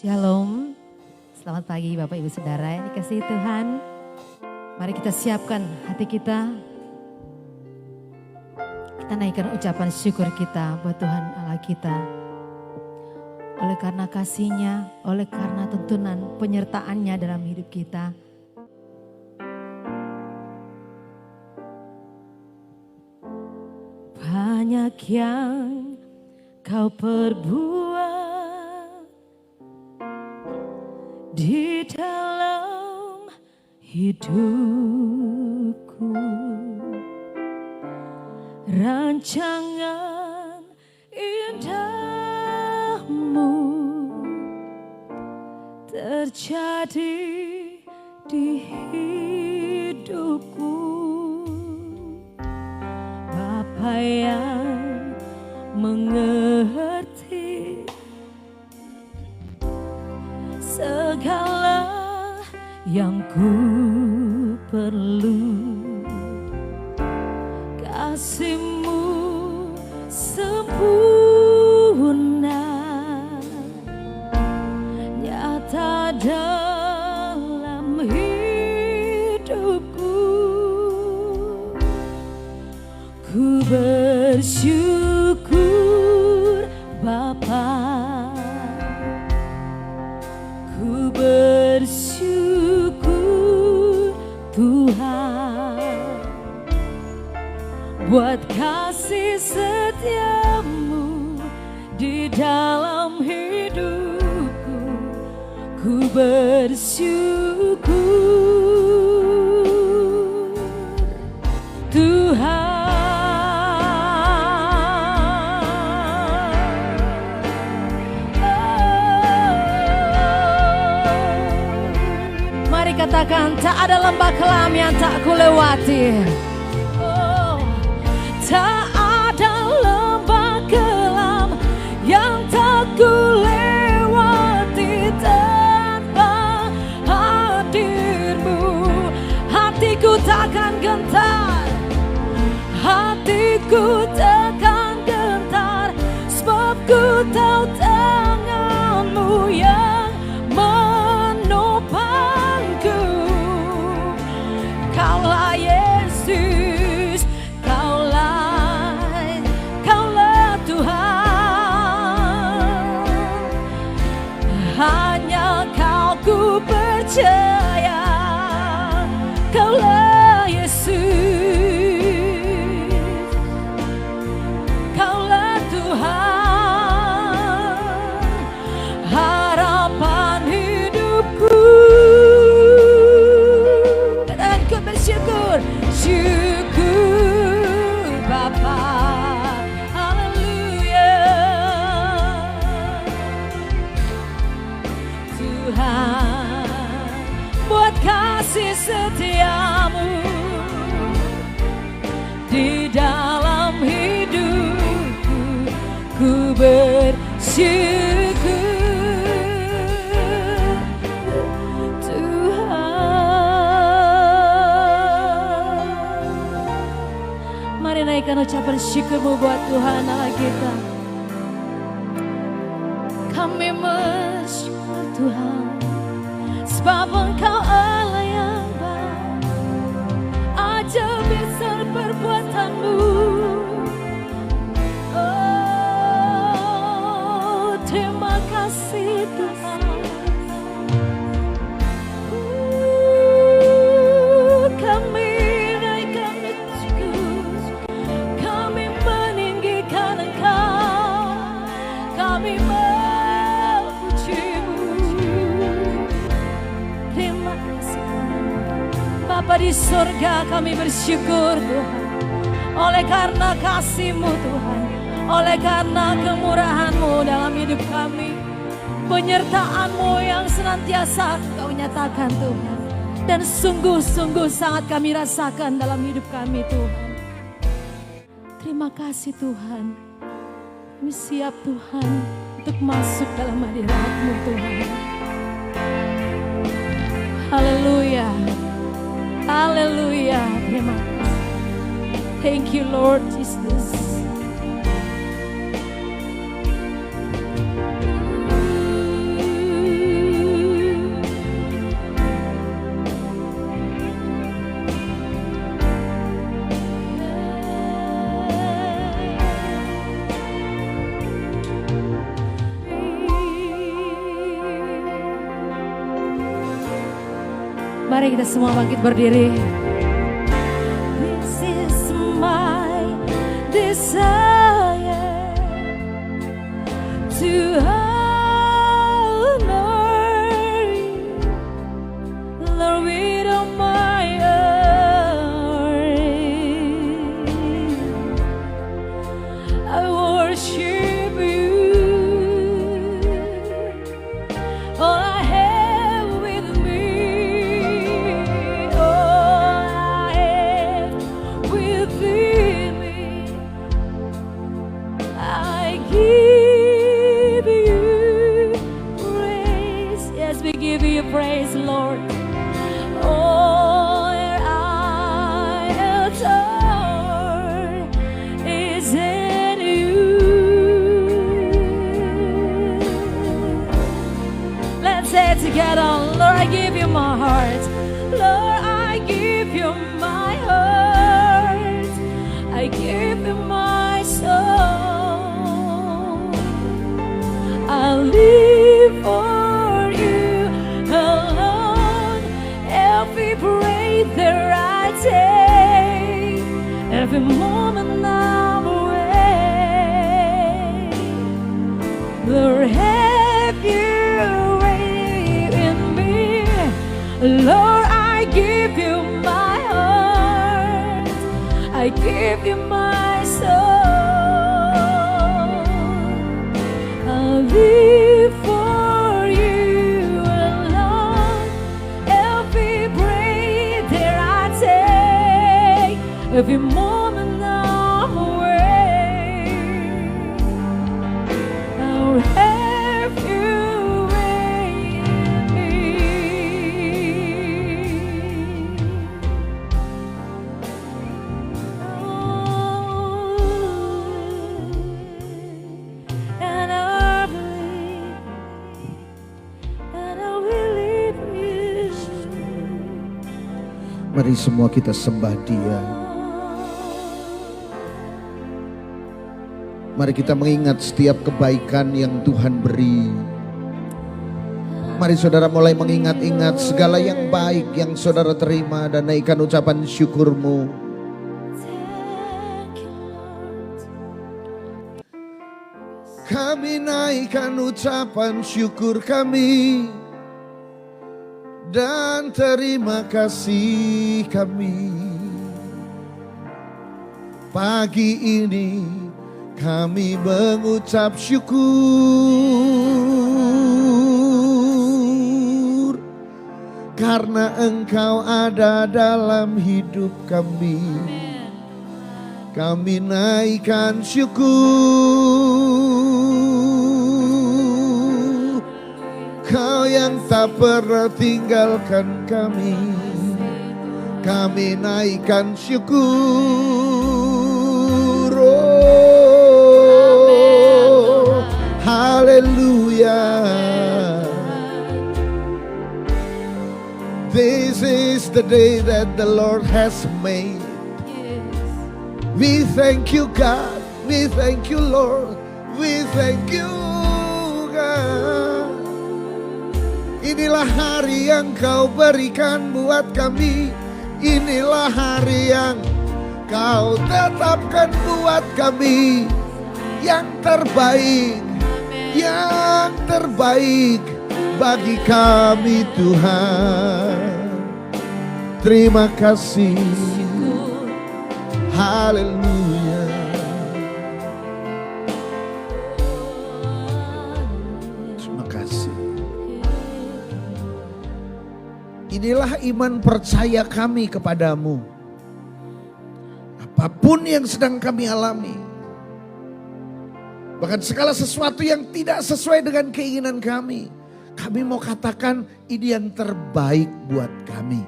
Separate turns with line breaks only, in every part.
Shalom, selamat pagi Bapak Ibu Saudara yang dikasihi Tuhan. Mari kita siapkan hati kita. Kita naikkan ucapan syukur kita buat Tuhan Allah kita. Oleh karena kasih-Nya, oleh karena tuntunan penyertaan-Nya dalam hidup kita. Banyak yang Kau perbuat di dalam hidupku, rancangan indahmu terjadi di hidupku. Bapa yang mengerti segala yang ku perlu, kasih-Mu sempurna nyata dalam hidupku. Ku bersyukur Bapa, ku bersyukur Tuhan buat kasih setia-Mu di dalam hidupku. Ku bersyukur Tuhan. Katakan, tak ada lembah kelam yang tak ku lewati. Oh, tak ada lembah kelam yang tak ku lewati tanpa hadir-Mu. Hatiku takkan gentar, hatiku takkan gentar, sebab ku tahu tangan-Mu yang menopang. Kaulah Yesus, Kaulah Tuhan. Hanya Kau ku percaya, Kaulah Yesus, Kaulah Tuhan, harapan hidupku. Syukur, syukur Bapa, haleluya. Tuhan, buat kasih setia-Mu di dalam hidupku, ku bersyukur. Naikkan ucapan syukur-Mu buat Tuhan Allah kita. Kami bersyukur Tuhan, sebab Engkau Allah yang baik, ajaib besar perbuatan-Mu. Oh, terima kasih Tuhan. Kami Bapa di surga, kami bersyukur Tuhan, oleh karena kasih-Mu Tuhan, oleh karena kemurahan-Mu dalam hidup kami, penyertaan-Mu yang senantiasa Kau nyatakan Tuhan, dan sungguh-sungguh sangat kami rasakan dalam hidup kami Tuhan. Terima kasih Tuhan, kami siap Tuhan untuk masuk dalam hadirat-Mu Tuhan. Haleluya. Haleluya, terima kasih. Thank you Lord Jesus. Mari kita semua bangkit berdiri. This is my desire to honor you, Lord, with all my heart. I worship you. All I have with me, all I have within me, I give you praise. Yes, we give you praise, Lord. All I adore is in you. Let's say it together. Lord, I give you my heart. Lord, I give you my heart. I give you my soul. I live for you alone. Every breath that I take, every moment I'm away, Lord, have you way in me. Lord, I give you my heart. I give you my soul. I live for you alone. Every breath that I take, every moment I'm away, I'll have you way in me. And I believe, and I believe you.
Mari semua kita sembah Dia. Mari kita mengingat setiap kebaikan yang Tuhan beri. Mari saudara mulai mengingat-ingat segala yang baik yang saudara terima dan naikkan ucapan syukurmu.
Thank you, Lord.
Kami naikkan ucapan syukur kami dan terima kasih kami. Pagi ini kami mengucap syukur karena Engkau ada dalam hidup kami. Kami naikkan syukur, Kau yang tak pernah tinggalkan kami. Kami naikkan syukur. Oh, haleluya. This is the day that the Lord has made. We thank you, God. We thank you, Lord. We thank you, God. Inilah hari yang Kau berikan buat kami. Inilah hari yang Kau tetapkan buat kami. Yang terbaik, yang terbaik bagi kami, Tuhan. Terima kasih. Haleluya. Terima kasih. Inilah iman percaya kami kepadamu. Apapun yang sedang kami alami, bahkan segala sesuatu yang tidak sesuai dengan keinginan kami mau katakan ini yang terbaik buat kami.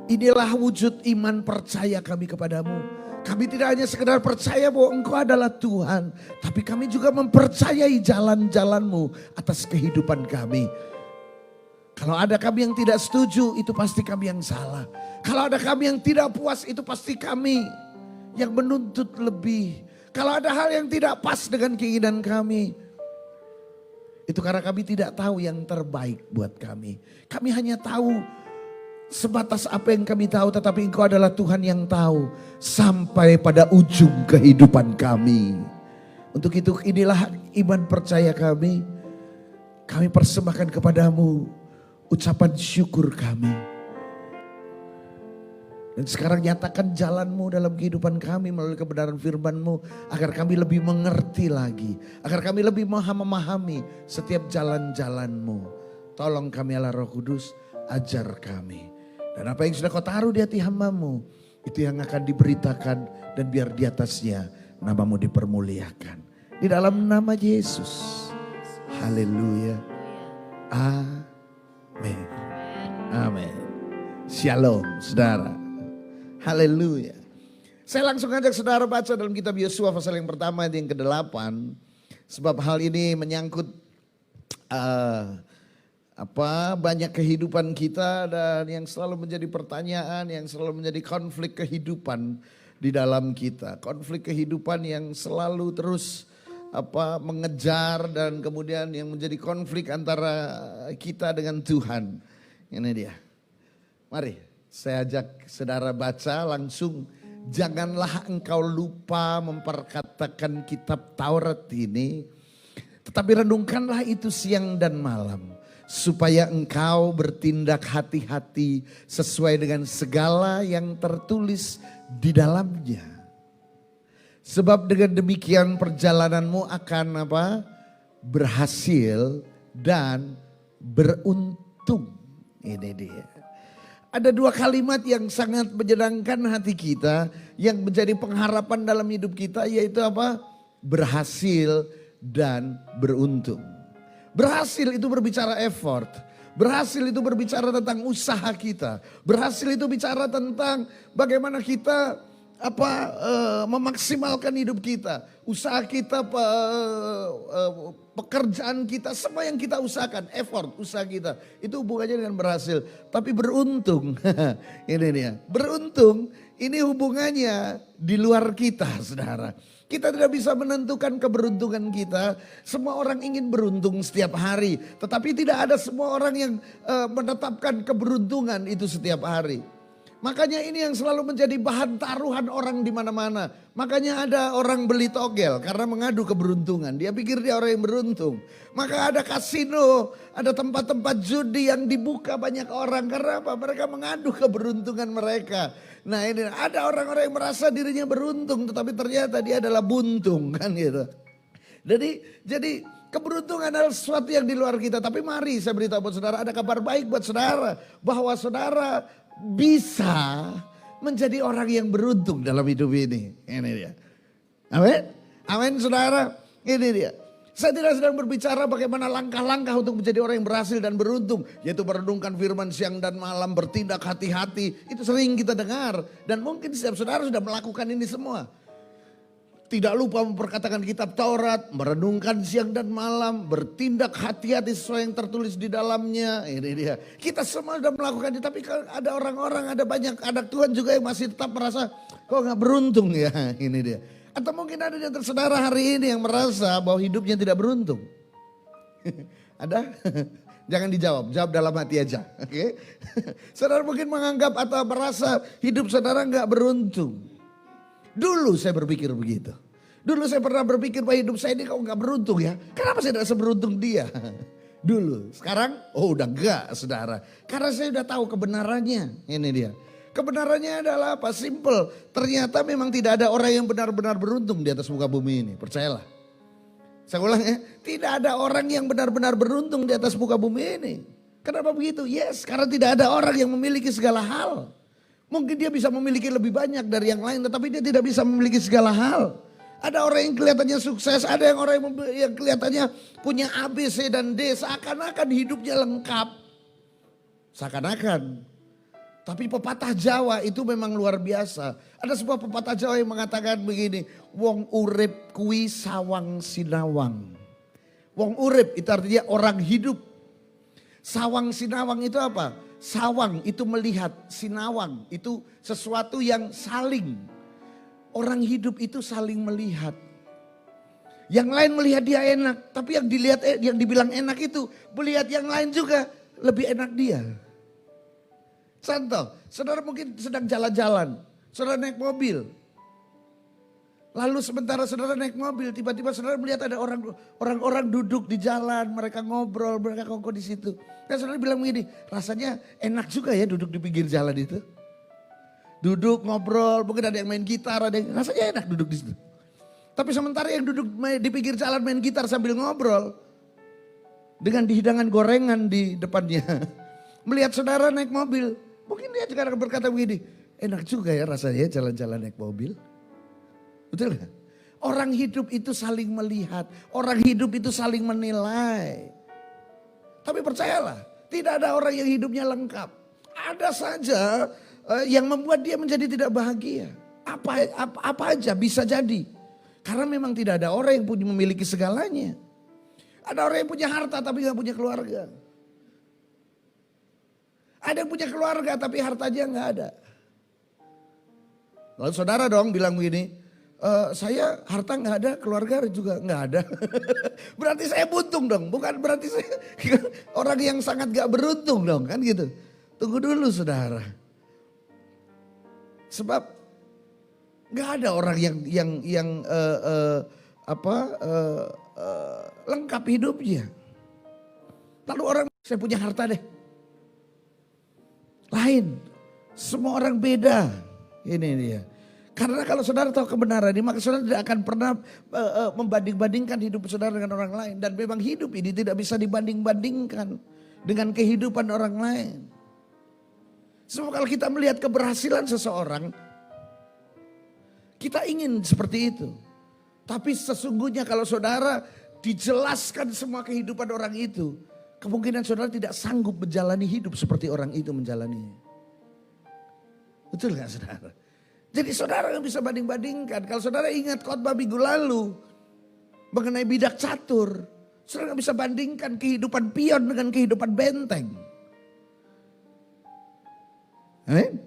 Inilah wujud iman percaya kami kepadamu. Kami tidak hanya sekedar percaya bahwa Engkau adalah Tuhan, tapi kami juga mempercayai jalan-jalan-Mu atas kehidupan kami. Kalau ada kami yang tidak setuju, itu pasti kami yang salah. Kalau ada kami yang tidak puas, itu pasti kami yang menuntut lebih. Kalau ada hal yang tidak pas dengan keinginan kami, itu karena kami tidak tahu yang terbaik buat kami. Kami hanya tahu sebatas apa yang kami tahu, tetapi Engkau adalah Tuhan yang tahu sampai pada ujung kehidupan kami. Untuk itu inilah iman percaya kami. Kami persembahkan kepadamu ucapan syukur kami. Dan sekarang nyatakan jalan-Mu dalam kehidupan kami melalui kebenaran firman-Mu. Agar kami lebih mengerti lagi. Agar kami lebih memahami setiap jalan-jalan-Mu. Tolong kami Allah Roh Kudus, ajar kami. Dan apa yang sudah Kau taruh di hati hamba-Mu, itu yang akan diberitakan dan biar di atasnya nama-Mu dipermuliakan. Di dalam nama Yesus. Haleluya. Amin. Amin. Shalom saudara. Haleluya. Saya langsung ajak saudara baca dalam kitab Yosua pasal yang pertama yang ke-8. Sebab hal ini menyangkut banyak kehidupan kita dan yang selalu menjadi pertanyaan, yang selalu menjadi konflik kehidupan di dalam kita. Konflik kehidupan yang selalu terus mengejar dan kemudian yang menjadi konflik antara kita dengan Tuhan. Ini dia. Mari saya ajak saudara baca langsung. Janganlah engkau lupa memperkatakan kitab Taurat ini, tetapi renungkanlah itu siang dan malam, supaya engkau bertindak hati-hati sesuai dengan segala yang tertulis di dalamnya. Sebab dengan demikian perjalananmu akan berhasil dan beruntung. Ini dia. Ada dua kalimat yang sangat menyenangkan hati kita, yang menjadi pengharapan dalam hidup kita, yaitu berhasil dan beruntung. Berhasil itu berbicara effort. Berhasil itu berbicara tentang usaha kita. Berhasil itu bicara tentang bagaimana kita memaksimalkan hidup kita, usaha kita, pekerjaan kita, semua yang kita usahakan, effort, usaha kita, itu hubungannya dengan berhasil. Tapi beruntung, ini dia, beruntung ini hubungannya di luar kita, saudara. Kita tidak bisa menentukan keberuntungan kita. Semua orang ingin beruntung setiap hari, tetapi tidak ada semua orang yang menetapkan keberuntungan itu setiap hari. Makanya ini yang selalu menjadi bahan taruhan orang di mana-mana. Makanya ada orang beli togel karena mengadu keberuntungan. Dia pikir dia orang yang beruntung. Maka ada kasino, ada tempat-tempat judi yang dibuka banyak orang. Karena apa? Mereka mengadu keberuntungan mereka. Nah ini ada orang-orang yang merasa dirinya beruntung, tetapi ternyata dia adalah buntung kan gitu. Jadi keberuntungan adalah sesuatu yang di luar kita. Tapi mari saya beritahu buat saudara, ada kabar baik buat saudara. Bahwa saudara bisa menjadi orang yang beruntung dalam hidup ini. Ini dia. Amin. Amin saudara. Ini dia. Saya tidak sedang berbicara bagaimana langkah-langkah untuk menjadi orang yang berhasil dan beruntung. Yaitu merenungkan firman siang dan malam, bertindak hati-hati. Itu sering kita dengar. Dan mungkin setiap saudara sudah melakukan ini semua. Tidak lupa memperkatakan kitab Taurat, merenungkan siang dan malam, bertindak hati-hati sesuai yang tertulis di dalamnya. Ini dia. Kita semua sudah melakukan itu, tapi ada orang-orang, ada banyak anak Tuhan juga yang masih tetap merasa, kok gak beruntung ya, ini dia. Atau mungkin ada yang tersaudara hari ini yang merasa bahwa hidupnya tidak beruntung. Ada? Jangan dijawab, jawab dalam hati aja. Oke? Saudara mungkin menganggap atau merasa hidup saudara gak beruntung. Dulu saya berpikir begitu. Dulu saya pernah berpikir bahwa hidup saya ini kok gak beruntung ya. Kenapa saya tidak seberuntung dia? Dulu. Sekarang udah enggak saudara. Karena saya udah tahu kebenarannya. Ini dia. Kebenarannya adalah apa? Simple. Ternyata memang tidak ada orang yang benar-benar beruntung di atas muka bumi ini. Percayalah. Saya ulang ya. Tidak ada orang yang benar-benar beruntung di atas muka bumi ini. Kenapa begitu? Yes, karena tidak ada orang yang memiliki segala hal. Mungkin dia bisa memiliki lebih banyak dari yang lain, tetapi dia tidak bisa memiliki segala hal. Ada orang yang kelihatannya sukses, ada yang orang yang kelihatannya punya A, B, C, dan D. Seakan-akan hidupnya lengkap. Seakan-akan. Tapi pepatah Jawa itu memang luar biasa. Ada sebuah pepatah Jawa yang mengatakan begini. Wong urip kui sawang sinawang. Wong urip itu artinya orang hidup. Sawang sinawang itu apa? Sawang itu melihat, sinawang itu sesuatu yang saling. Orang hidup itu saling melihat. Yang lain melihat dia enak, tapi yang dibilang enak itu melihat yang lain juga lebih enak dia. Contoh, saudara mungkin sedang jalan-jalan, saudara naik mobil. Lalu sementara saudara naik mobil, tiba-tiba saudara melihat ada orang-orang duduk di jalan, mereka ngobrol, mereka kongko di situ. Dan saudara bilang begini, rasanya enak juga ya duduk di pinggir jalan itu. Duduk ngobrol, mungkin ada yang main gitar, ada yang rasanya enak duduk di situ. Tapi sementara yang duduk di pinggir jalan main gitar sambil ngobrol, dengan hidangan gorengan di depannya, melihat saudara naik mobil, mungkin dia juga akan berkata begini, enak juga ya rasanya jalan-jalan naik mobil. Betul gak? Orang hidup itu saling melihat, orang hidup itu saling menilai. Tapi percayalah, tidak ada orang yang hidupnya lengkap. Ada saja yang membuat dia menjadi tidak bahagia. Apa aja bisa jadi. Karena memang tidak ada orang yang memiliki segalanya. Ada orang yang punya harta tapi gak punya keluarga. Ada yang punya keluarga tapi hartanya gak ada. Lalu saudara dong bilang begini, saya harta nggak ada, keluarga juga nggak ada. Berarti saya buntung dong, bukan berarti saya orang yang sangat gak beruntung dong, kan gitu. Tunggu dulu saudara. Sebab nggak ada orang yang lengkap hidupnya. Lalu orang, saya punya harta deh. Lain, semua orang beda. Ini dia. Karena kalau saudara tahu kebenaran ini, maka saudara tidak akan pernah membanding-bandingkan hidup saudara dengan orang lain. Dan memang hidup ini tidak bisa dibanding-bandingkan dengan kehidupan orang lain. Sebab kalau kita melihat keberhasilan seseorang, kita ingin seperti itu. Tapi sesungguhnya kalau saudara dijelaskan semua kehidupan orang itu, kemungkinan saudara tidak sanggup menjalani hidup seperti orang itu menjalaninya. Betul gak saudara? Jadi saudara nggak bisa banding-bandingkan. Kalau saudara ingat khotbah minggu lalu mengenai bidak catur, saudara nggak bisa bandingkan kehidupan pion dengan kehidupan benteng. Amin.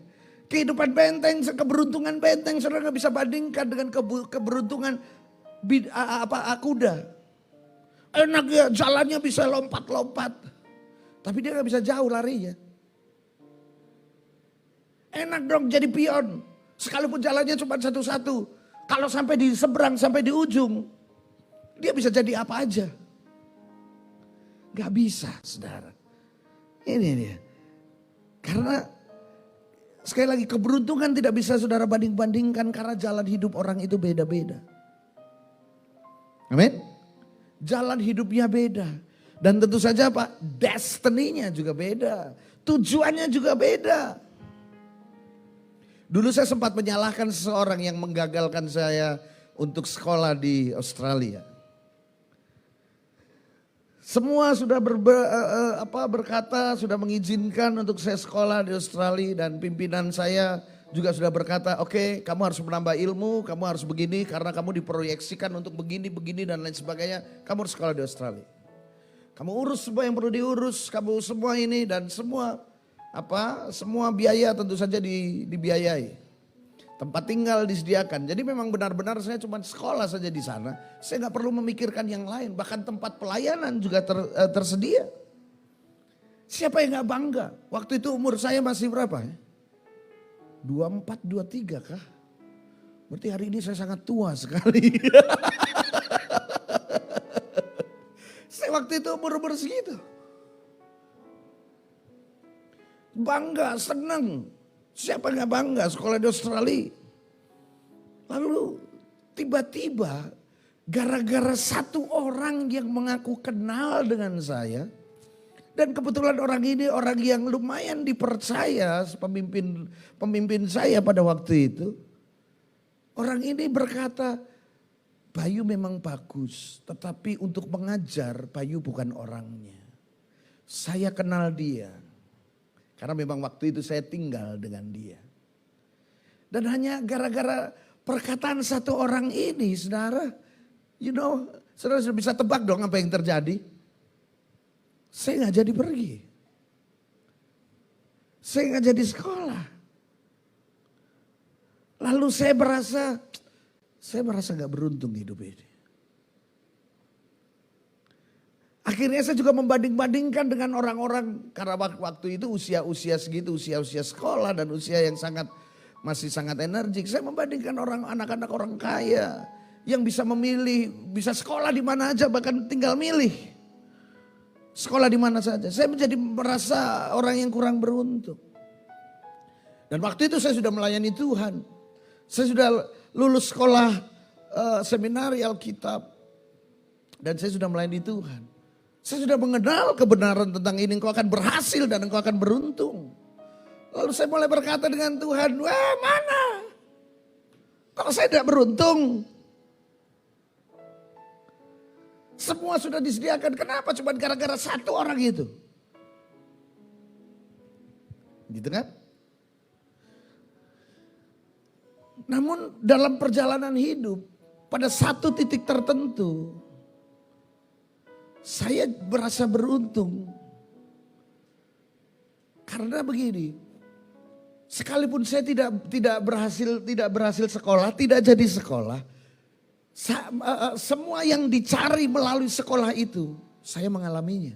Kehidupan benteng, keberuntungan benteng, saudara nggak bisa bandingkan dengan keberuntungan kuda. Enak ya, jalannya bisa lompat-lompat, tapi dia nggak bisa jauh larinya. Enak dong jadi pion. Sekalipun jalannya cuma satu-satu. Kalau sampai di seberang, sampai di ujung. Dia bisa jadi apa aja. Gak bisa saudara. Ini dia. Karena sekali lagi keberuntungan tidak bisa saudara banding-bandingkan. Karena jalan hidup orang itu beda-beda. Amin. Jalan hidupnya beda. Dan tentu saja Pak, destiny-nya juga beda. Tujuannya juga beda. Dulu saya sempat menyalahkan seseorang yang menggagalkan saya untuk sekolah di Australia. Semua sudah berkata, sudah mengizinkan untuk saya sekolah di Australia dan pimpinan saya juga sudah berkata, oke, kamu harus menambah ilmu, kamu harus begini karena kamu diproyeksikan untuk begini dan lain sebagainya, kamu harus sekolah di Australia. Kamu urus semua yang perlu diurus, kamu semua ini dan semua biaya tentu saja dibiayai. Tempat tinggal disediakan. Jadi memang benar-benar saya cuma sekolah saja di sana. Saya nggak perlu memikirkan yang lain. Bahkan tempat pelayanan juga tersedia. Siapa yang nggak bangga? Waktu itu umur saya masih berapa ya? 24, 23 kah? Berarti hari ini saya sangat tua sekali. Saya waktu itu umur segitu. Bangga, senang. Siapa nggak bangga sekolah di Australia? Lalu tiba-tiba gara-gara satu orang yang mengaku kenal dengan saya. Dan kebetulan orang ini orang yang lumayan dipercaya pemimpin saya pada waktu itu. Orang ini berkata, Bayu memang bagus, tetapi untuk mengajar Bayu bukan orangnya. Saya kenal dia. Karena memang waktu itu saya tinggal dengan dia. Dan hanya gara-gara perkataan satu orang ini, saudara. Saudara sudah bisa tebak dong apa yang terjadi. Saya gak jadi pergi. Saya gak jadi sekolah. Lalu saya merasa gak beruntung hidup ini. Akhirnya saya juga membanding-bandingkan dengan orang-orang. Karena waktu itu usia-usia segitu, usia-usia sekolah dan usia yang masih sangat energik. Saya membandingkan anak-anak orang kaya yang bisa memilih, bisa sekolah di mana aja, bahkan tinggal milih. Sekolah di mana saja. Saya merasa orang yang kurang beruntung. Dan waktu itu saya sudah melayani Tuhan. Saya sudah lulus sekolah seminari Alkitab. Dan saya sudah melayani Tuhan. Saya sudah mengenal kebenaran tentang ini. Engkau akan berhasil dan engkau akan beruntung. Lalu saya mulai berkata dengan Tuhan, wah mana? Kalau saya tidak beruntung. Semua sudah disediakan. Kenapa cuma gara-gara satu orang itu? Gitu kan? Namun dalam perjalanan hidup, pada satu titik tertentu, saya merasa beruntung. Karena begini, sekalipun saya tidak berhasil sekolah, tidak jadi sekolah, semua yang dicari melalui sekolah itu, saya mengalaminya.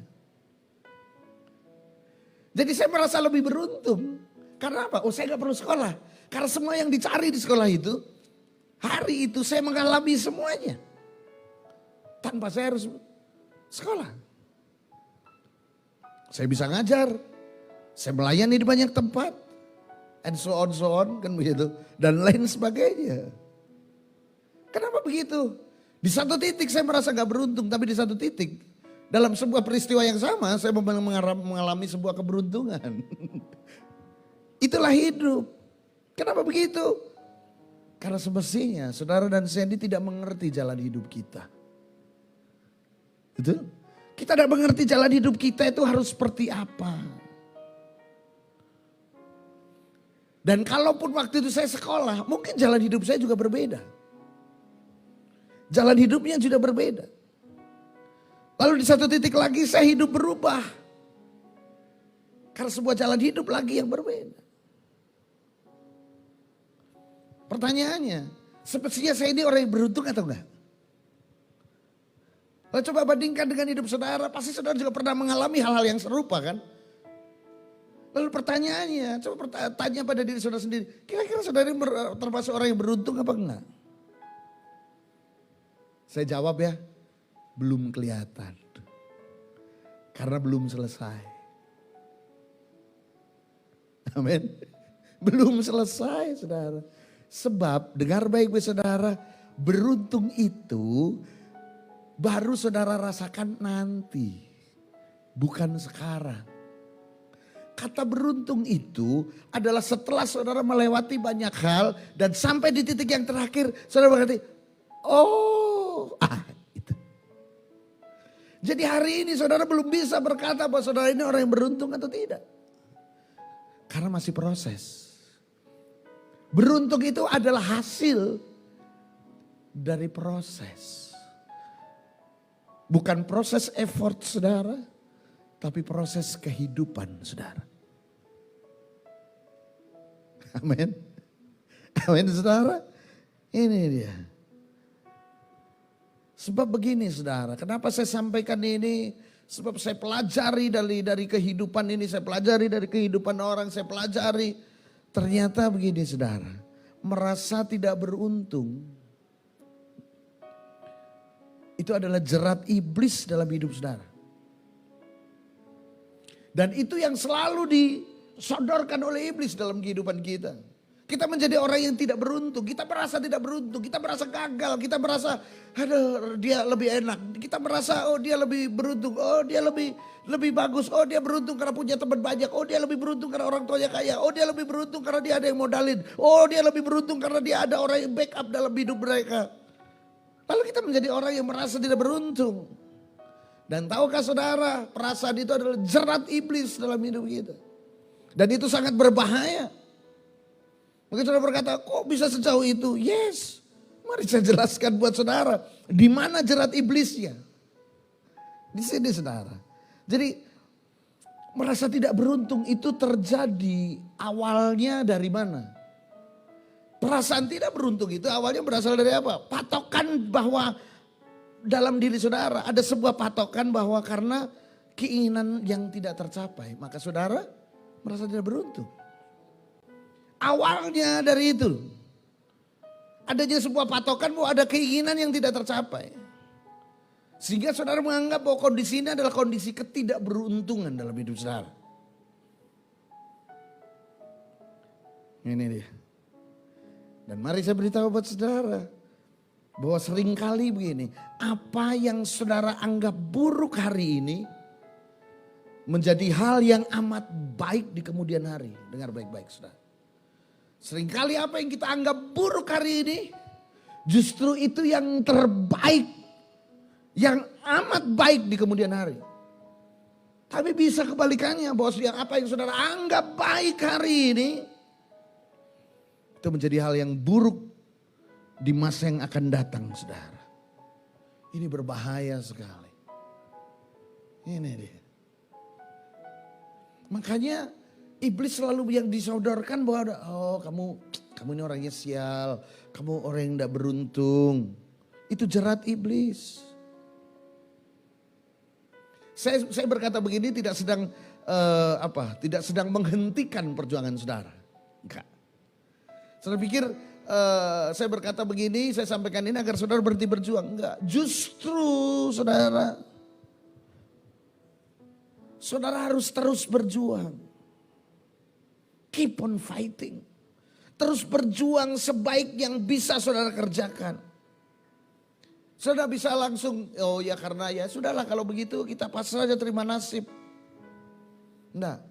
Jadi saya merasa lebih beruntung. Karena apa? Oh, saya gak perlu sekolah. Karena semua yang dicari di sekolah itu, hari itu saya mengalami semuanya. Tanpa saya harus sekolah. Saya bisa ngajar, saya melayani di banyak tempat, and so on, kan begitu. Dan lain sebagainya. Kenapa begitu? Di satu titik saya merasa gak beruntung, tapi di satu titik, dalam sebuah peristiwa yang sama, saya mengalami sebuah keberuntungan. Itulah hidup. Kenapa begitu? Karena semestinya saudara dan Sandy tidak mengerti jalan hidup kita. Betul? Kita tidak mengerti jalan hidup kita itu harus seperti apa. Dan kalaupun waktu itu saya sekolah, mungkin jalan hidup saya juga berbeda. Jalan hidupnya juga berbeda. Lalu di satu titik lagi saya hidup berubah. Karena sebuah jalan hidup lagi yang berbeda. Pertanyaannya, sepertinya saya ini orang yang beruntung atau enggak? Lalu coba bandingkan dengan hidup saudara, pasti saudara juga pernah mengalami hal-hal yang serupa kan? Lalu pertanyaannya, coba tanya pada diri saudara sendiri, kira-kira saudara ini termasuk orang yang beruntung apa enggak? Saya jawab ya, belum kelihatan. Karena belum selesai. Amin. Belum selesai saudara. Sebab dengar baik-baik saudara, beruntung itu baru saudara rasakan nanti, bukan sekarang. Kata beruntung itu adalah setelah saudara melewati banyak hal dan sampai di titik yang terakhir saudara berkata, itu. Jadi hari ini saudara belum bisa berkata bahwa saudara ini orang yang beruntung atau tidak. Karena masih proses. Beruntung itu adalah hasil dari proses. Bukan proses effort saudara, tapi proses kehidupan saudara. Amin. Amin saudara. Ini dia. Sebab begini saudara, kenapa saya sampaikan ini? Sebab saya pelajari dari kehidupan ini, saya pelajari dari kehidupan orang, saya pelajari. Ternyata begini saudara, merasa tidak beruntung itu adalah jerat iblis dalam hidup saudara. Dan itu yang selalu disodorkan oleh iblis dalam kehidupan kita. Kita menjadi orang yang tidak beruntung, kita merasa tidak beruntung, kita merasa gagal, kita merasa aduh dia lebih enak. Kita merasa oh dia lebih beruntung, oh dia lebih bagus, oh dia beruntung karena punya teman banyak, oh dia lebih beruntung karena orang tuanya kaya, oh dia lebih beruntung karena dia ada yang modalin, oh dia lebih beruntung karena dia ada orang yang backup dalam hidup mereka. Lalu kita menjadi orang yang merasa tidak beruntung. Dan tahukah saudara, perasaan itu adalah jerat iblis dalam hidup kita. Dan itu sangat berbahaya. Mungkin saudara berkata, kok bisa sejauh itu? Yes, mari saya jelaskan buat saudara. Di mana jerat iblisnya? Di sini saudara. Jadi merasa tidak beruntung itu terjadi awalnya dari mana? Perasaan tidak beruntung itu awalnya berasal dari apa? Patokan bahwa dalam diri saudara ada sebuah patokan bahwa karena keinginan yang tidak tercapai, maka saudara merasa tidak beruntung. Awalnya dari itu. Adanya sebuah patokan bahwa ada keinginan yang tidak tercapai. Sehingga saudara menganggap bahwa kondisi ini adalah kondisi ketidakberuntungan dalam hidup saudara. Ini dia. Dan mari saya beritahu buat saudara. Bahwa seringkali begini. Apa yang saudara anggap buruk hari ini. Menjadi hal yang amat baik di kemudian hari. Dengar baik-baik saudara. Seringkali apa yang kita anggap buruk hari ini. Justru itu yang terbaik. Yang amat baik di kemudian hari. Tapi bisa kebalikannya. Bahwa apa yang saudara anggap baik hari ini. Itu menjadi hal yang buruk di masa yang akan datang, saudara. Ini berbahaya sekali. Ini dia. Makanya iblis selalu yang disodorkan bahwa oh kamu ini orangnya sial, kamu orang yang tidak beruntung. Itu jerat iblis. Saya berkata begini tidak sedang tidak sedang menghentikan perjuangan saudara. Enggak. Saudara pikir saya berkata begini, saya sampaikan ini agar saudara berhenti berjuang. Enggak, justru saudara harus terus berjuang. Keep on fighting. Terus berjuang sebaik yang bisa saudara kerjakan. Saudara bisa langsung, oh ya karena ya sudahlah kalau begitu kita pasrah saja terima nasib. Nah,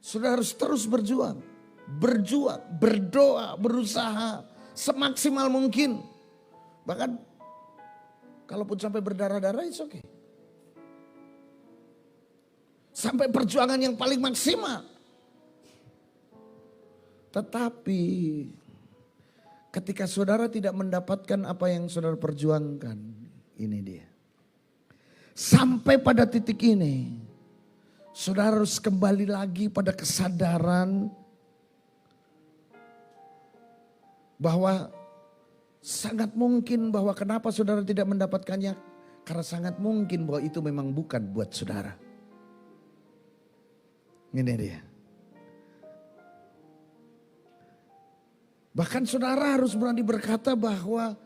saudara harus terus berjuang. Berjuang, berdoa, berusaha semaksimal mungkin. Bahkan kalaupun sampai berdarah-darah it's okay. Sampai perjuangan yang paling maksimal. Tetapi ketika saudara tidak mendapatkan apa yang saudara perjuangkan, ini dia. Sampai pada titik ini, saudara harus kembali lagi pada kesadaran bahwa sangat mungkin bahwa kenapa saudara tidak mendapatkannya. Karena sangat mungkin bahwa itu memang bukan buat saudara. Ini dia. Bahkan saudara harus berani berkata bahwa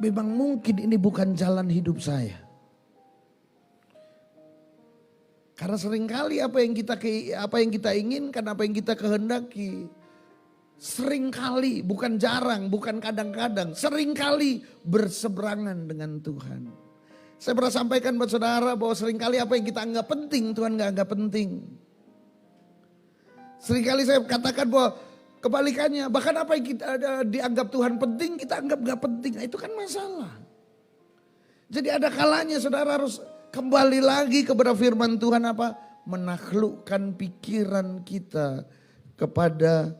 memang mungkin ini bukan jalan hidup saya. Karena seringkali apa yang kita inginkan, apa yang kita kehendaki, seringkali, bukan jarang, bukan kadang-kadang, seringkali berseberangan dengan Tuhan. Saya pernah sampaikan buat saudara bahwa seringkali apa yang kita anggap penting, Tuhan gak anggap penting. Seringkali saya katakan bahwa kebalikannya, bahkan apa yang kita dianggap Tuhan penting, kita anggap gak penting. Nah, itu kan masalah. Jadi ada kalanya saudara harus kembali lagi kepada firman Tuhan apa? Menaklukkan pikiran kita kepada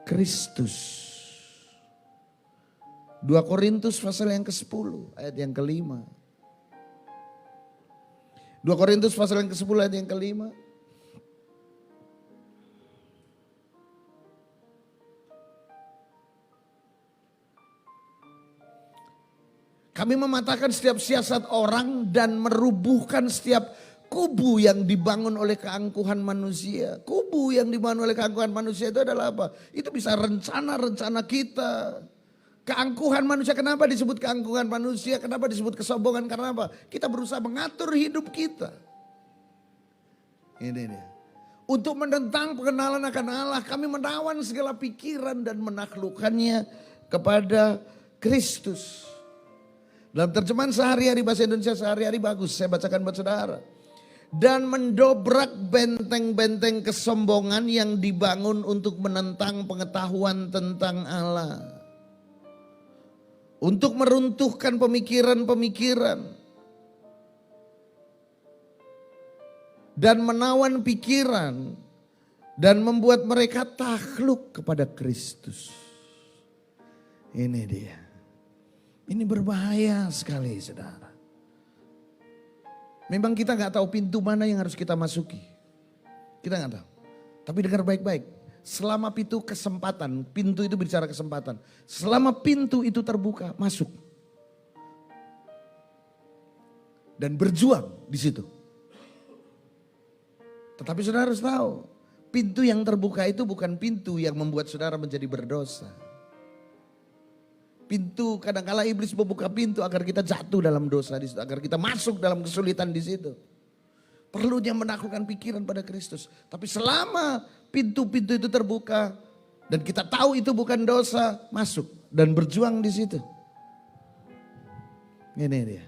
Kristus. 2 Korintus pasal yang ke-10 ayat yang ke-5. 2 Korintus pasal yang ke-10 ayat yang ke-5. Kami mematahkan setiap siasat orang dan merubuhkan setiap kubu yang dibangun oleh keangkuhan manusia. Kubu yang dibangun oleh keangkuhan manusia itu adalah apa? Itu bisa rencana-rencana kita. Keangkuhan manusia, kenapa disebut keangkuhan manusia? Kenapa disebut kesombongan? Karena apa? Kita berusaha mengatur hidup kita. Ini dia. Untuk menentang pengenalan akan Allah, kami menawan segala pikiran dan menaklukkannya kepada Kristus. Dalam terjemahan sehari-hari bahasa Indonesia sehari-hari bagus, saya bacakan buat saudara. Dan mendobrak benteng-benteng kesombongan yang dibangun untuk menentang pengetahuan tentang Allah. Untuk meruntuhkan pemikiran-pemikiran. Dan menawan pikiran. Dan membuat mereka takluk kepada Kristus. Ini dia. Ini berbahaya sekali saudara. Memang kita gak tahu pintu mana yang harus kita masuki. Kita gak tahu. Tapi dengar baik-baik. Selama pintu kesempatan, pintu itu bicara kesempatan. Selama pintu itu terbuka, masuk. dan berjuang di situ. Tetapi saudara harus tahu, pintu yang terbuka itu bukan pintu yang membuat saudara menjadi berdosa. Pintu, kadang-kala iblis membuka pintu agar kita jatuh dalam dosa di situ, agar kita masuk dalam kesulitan di situ. Perlunya menaklukkan pikiran pada Kristus. Tapi selama pintu-pintu itu terbuka dan kita tahu itu bukan dosa, masuk dan berjuang di situ. Ini dia.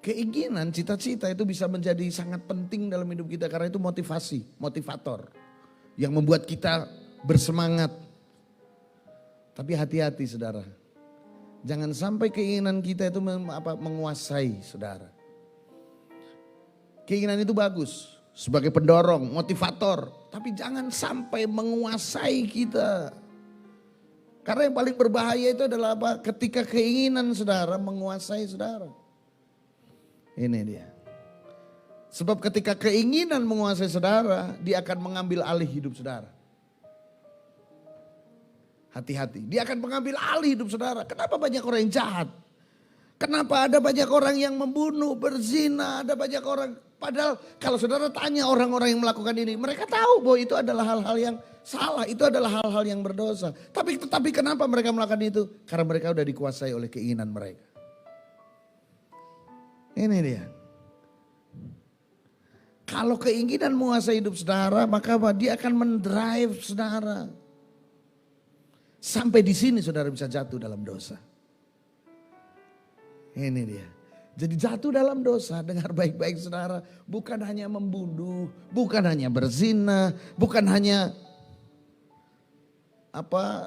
Keinginan, cita-cita itu bisa menjadi sangat penting dalam hidup kita karena itu motivasi, motivator yang membuat kita bersemangat. Tapi hati-hati saudara. Jangan sampai keinginan kita itu menguasai saudara. Keinginan itu bagus sebagai pendorong, motivator. Tapi jangan sampai menguasai kita. Karena yang paling berbahaya itu adalah apa? Ketika keinginan saudara menguasai saudara. Ini dia. Sebab ketika keinginan menguasai saudara, dia akan mengambil alih hidup saudara. Hati-hati, dia akan mengambil alih hidup saudara. Kenapa banyak orang yang jahat? Kenapa ada banyak orang yang membunuh, berzina, ada banyak orang. Padahal kalau saudara tanya orang-orang yang melakukan ini, mereka tahu bahwa itu adalah hal-hal yang salah, itu adalah hal-hal yang berdosa. Tetapi kenapa mereka melakukan itu? Karena mereka sudah dikuasai oleh keinginan mereka. Ini dia. Kalau keinginan menguasai hidup saudara, maka apa? Dia akan mendrive saudara. Sampai di sini saudara bisa jatuh dalam dosa. Ini dia. Jadi jatuh dalam dosa, dengar baik-baik saudara. Bukan hanya membunuh, bukan hanya berzina, bukan hanya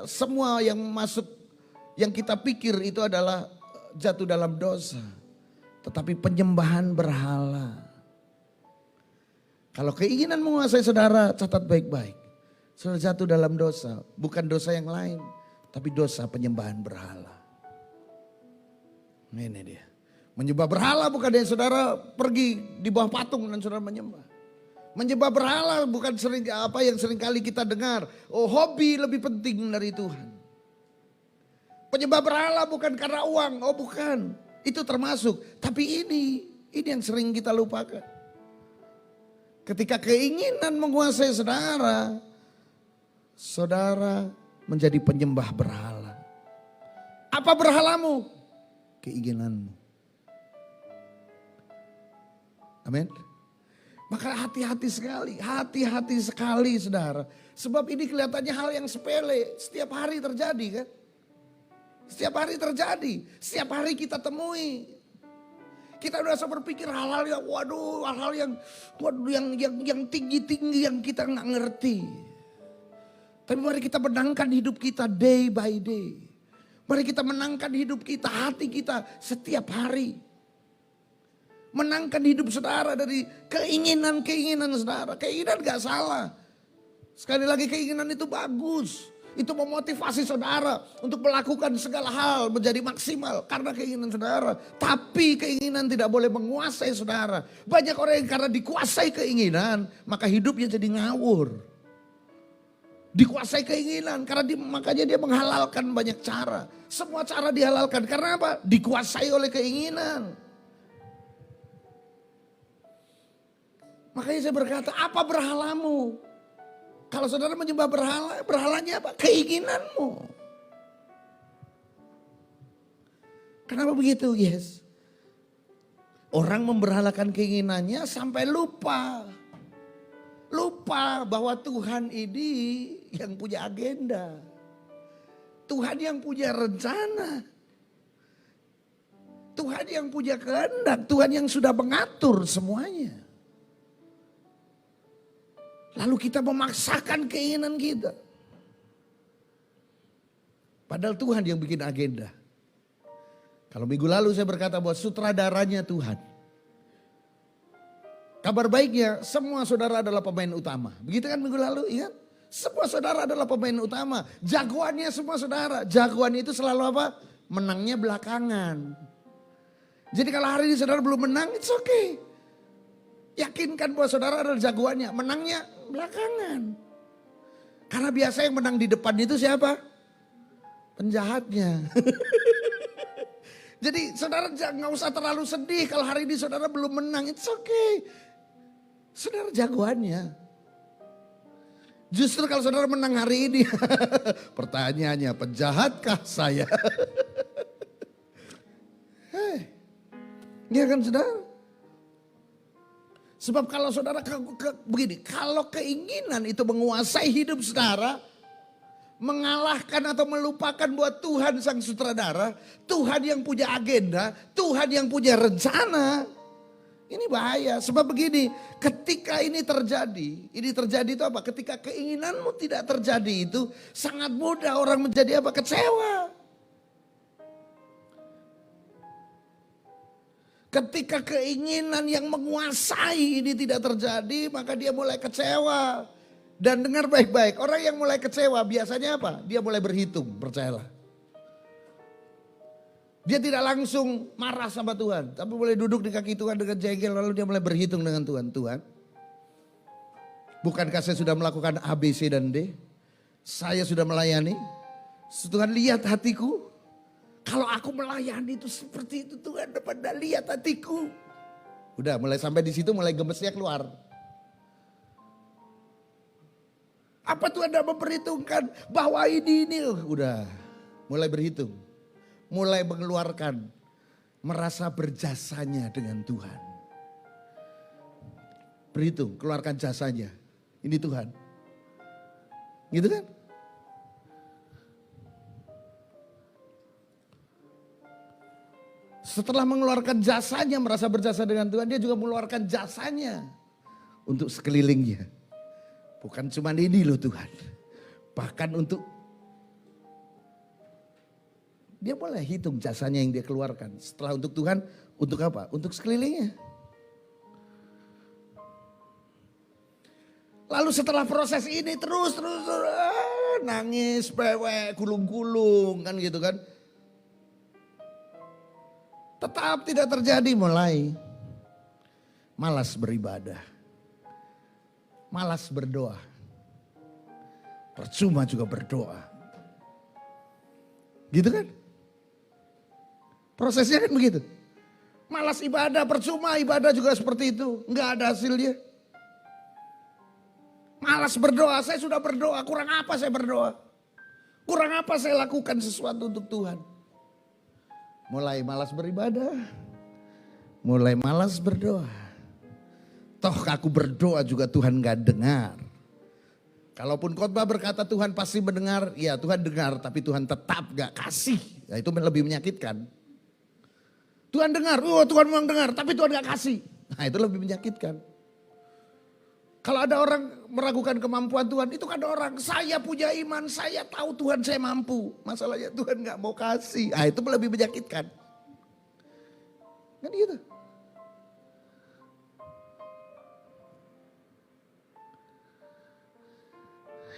semua yang masuk, yang kita pikir itu adalah jatuh dalam dosa. Tetapi penyembahan berhala. Kalau keinginan menguasai saudara, catat baik-baik. Saudara jatuh dalam dosa, bukan dosa yang lain, tapi dosa penyembahan berhala. Ini dia. Menyembah berhala bukan dari saudara pergi di bawah patung dan saudara menyembah. Menyembah berhala bukan yang sering kali kita dengar. Oh, hobi lebih penting dari Tuhan. Penyembah berhala bukan karena uang, oh bukan. Itu termasuk, tapi ini yang sering kita lupakan. Ketika keinginan menguasai saudara, saudara menjadi penyembah berhala. Apa berhalamu? Keinginanmu. Amin. Maka hati-hati sekali saudara. Sebab ini kelihatannya hal yang sepele, setiap hari terjadi kan. Setiap hari terjadi, setiap hari kita temui. Kita udah berpikir hal-hal yang hal-hal yang tinggi-tinggi yang kita nggak ngerti. Tapi mari kita menangkan hidup kita day by day. Mari kita menangkan hidup kita, hati kita setiap hari. Menangkan hidup saudara dari keinginan-keinginan saudara. Keinginan gak salah. Sekali lagi keinginan itu bagus. Itu memotivasi saudara untuk melakukan segala hal menjadi maksimal karena keinginan saudara. Tapi keinginan tidak boleh menguasai saudara. Banyak orang yang karena dikuasai keinginan maka hidupnya jadi ngawur. Dikuasai keinginan karena makanya dia menghalalkan banyak cara. Semua cara dihalalkan karena apa? Dikuasai oleh keinginan. Makanya saya berkata, apa berhalamu? Kalau saudara menyembah berhala, berhalanya apa? Keinginanmu. Kenapa begitu, yes? Orang memberhalakan keinginannya sampai lupa. Lupa bahwa Tuhan ini yang punya agenda. Tuhan yang punya rencana. Tuhan yang punya kehendak. Tuhan yang sudah mengatur semuanya. Lalu kita memaksakan keinginan kita. Padahal Tuhan yang bikin agenda. Kalau minggu lalu saya berkata bahwa sutradaranya Tuhan. Kabar baiknya semua saudara adalah pemain utama. Begitu kan minggu lalu, ingat? Semua saudara adalah pemain utama. Jagoannya semua saudara. Jagoan itu selalu apa? Menangnya belakangan. Jadi kalau hari ini saudara belum menang, it's okay. Yakinkan bahwa saudara adalah jagoannya. Menangnya belakangan. Karena biasa yang menang di depan itu siapa? Penjahatnya. Jadi saudara nggak usah terlalu sedih kalau hari ini saudara belum menang. It's okay. Saudara jagoannya. Justru kalau saudara menang hari ini. Pertanyaannya, penjahatkah saya? Iya kan saudara? Sebab kalau saudara begini, kalau keinginan itu menguasai hidup saudara, mengalahkan atau melupakan buat Tuhan sang sutradara, Tuhan yang punya agenda, Tuhan yang punya rencana. Ini bahaya, sebab begini, ketika ini terjadi itu apa? Ketika keinginanmu tidak terjadi itu sangat mudah orang menjadi apa? Kecewa. Ketika keinginan yang menguasai ini tidak terjadi, maka dia mulai kecewa. Dan dengar baik-baik, orang yang mulai kecewa biasanya apa? Dia mulai berhitung, percayalah. Dia tidak langsung marah sama Tuhan, tapi mulai duduk di kaki Tuhan dengan jengkel, lalu dia mulai berhitung dengan Tuhan. Tuhan, bukankah saya sudah melakukan A, B, C, dan D? Saya sudah melayani. Tuhan lihat hatiku. Kalau aku melayani itu seperti itu, Tuhan pada lihat hatiku. Udah mulai sampai di situ mulai gemesnya keluar. Apa Tuhan tidak memperhitungkan bahwa ini udah mulai berhitung. Mulai mengeluarkan merasa berjasanya dengan Tuhan. Berhitung, keluarkan jasanya. Ini Tuhan. Gitu kan? Setelah mengeluarkan jasanya, merasa berjasa dengan Tuhan, dia juga mengeluarkan jasanya untuk sekelilingnya. Bukan cuma ini loh Tuhan. Bahkan untuk dia boleh hitung jasanya yang dia keluarkan. Setelah untuk Tuhan, untuk apa? Untuk sekelilingnya. Lalu setelah proses ini terus nangis, pewek, gulung-gulung kan gitu kan. Tetap tidak terjadi, mulai malas beribadah. Malas berdoa. Percuma juga berdoa. Gitu kan? Prosesnya kan begitu. Malas ibadah, percuma ibadah juga seperti itu. Enggak ada hasilnya. Malas berdoa, saya sudah berdoa. Kurang apa saya berdoa? Kurang apa saya lakukan sesuatu untuk Tuhan? Mulai malas beribadah. Mulai malas berdoa. Toh aku berdoa juga Tuhan gak dengar. Kalaupun khotbah berkata Tuhan pasti mendengar, ya Tuhan dengar tapi Tuhan tetap gak kasih. Nah, itu lebih menyakitkan. Tuhan dengar, oh Tuhan memang dengar tapi Tuhan gak kasih. Nah itu lebih menyakitkan. Kalau ada orang meragukan kemampuan Tuhan, itu kan orang, saya punya iman, saya tahu Tuhan saya mampu. Masalahnya Tuhan gak mau kasih, nah itu lebih menyakitkan. Kan gitu.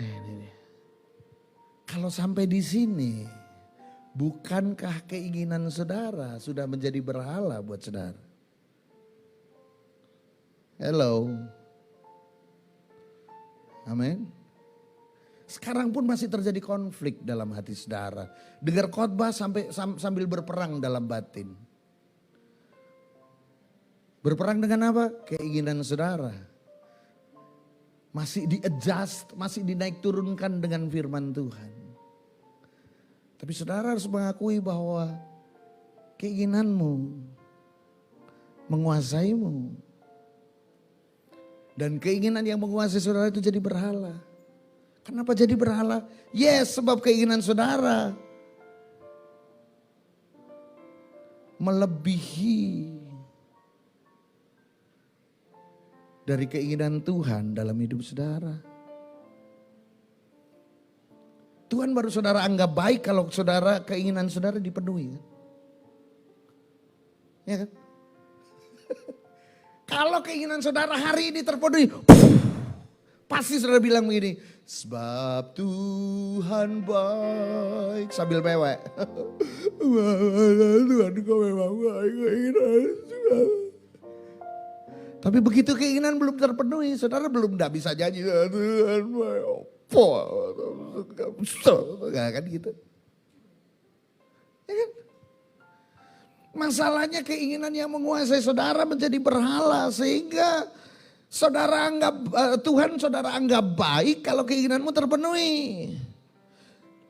Ini. Kalau sampai di sini, bukankah keinginan saudara sudah menjadi berhala buat saudara? Hello. Amin. Sekarang pun masih terjadi konflik dalam hati saudara. Dengar khotbah sambil berperang dalam batin. Berperang dengan apa? Keinginan saudara. Masih di-adjust, masih dinaik turunkan dengan firman Tuhan. Tapi saudara harus mengakui bahwa keinginanmu menguasaimu. Dan keinginan yang menguasai saudara itu jadi berhala. Kenapa jadi berhala? Yes, sebab keinginan saudara melebihi dari keinginan Tuhan dalam hidup saudara. Tuhan baru saudara anggap baik kalau saudara keinginan saudara dipenuhi. Ya kan? Kalau keinginan saudara hari ini terpenuhi, pasti saudara bilang begini, sebab Tuhan baik, sambil mewek. Tuhan kau memang baik, keinginan saudara. Tapi begitu keinginan belum terpenuhi, saudara belum bisa janji, Tuhan gak kan gitu. Ya kan? Masalahnya keinginan yang menguasai saudara menjadi berhala sehingga saudara anggap Tuhan saudara anggap baik kalau keinginanmu terpenuhi.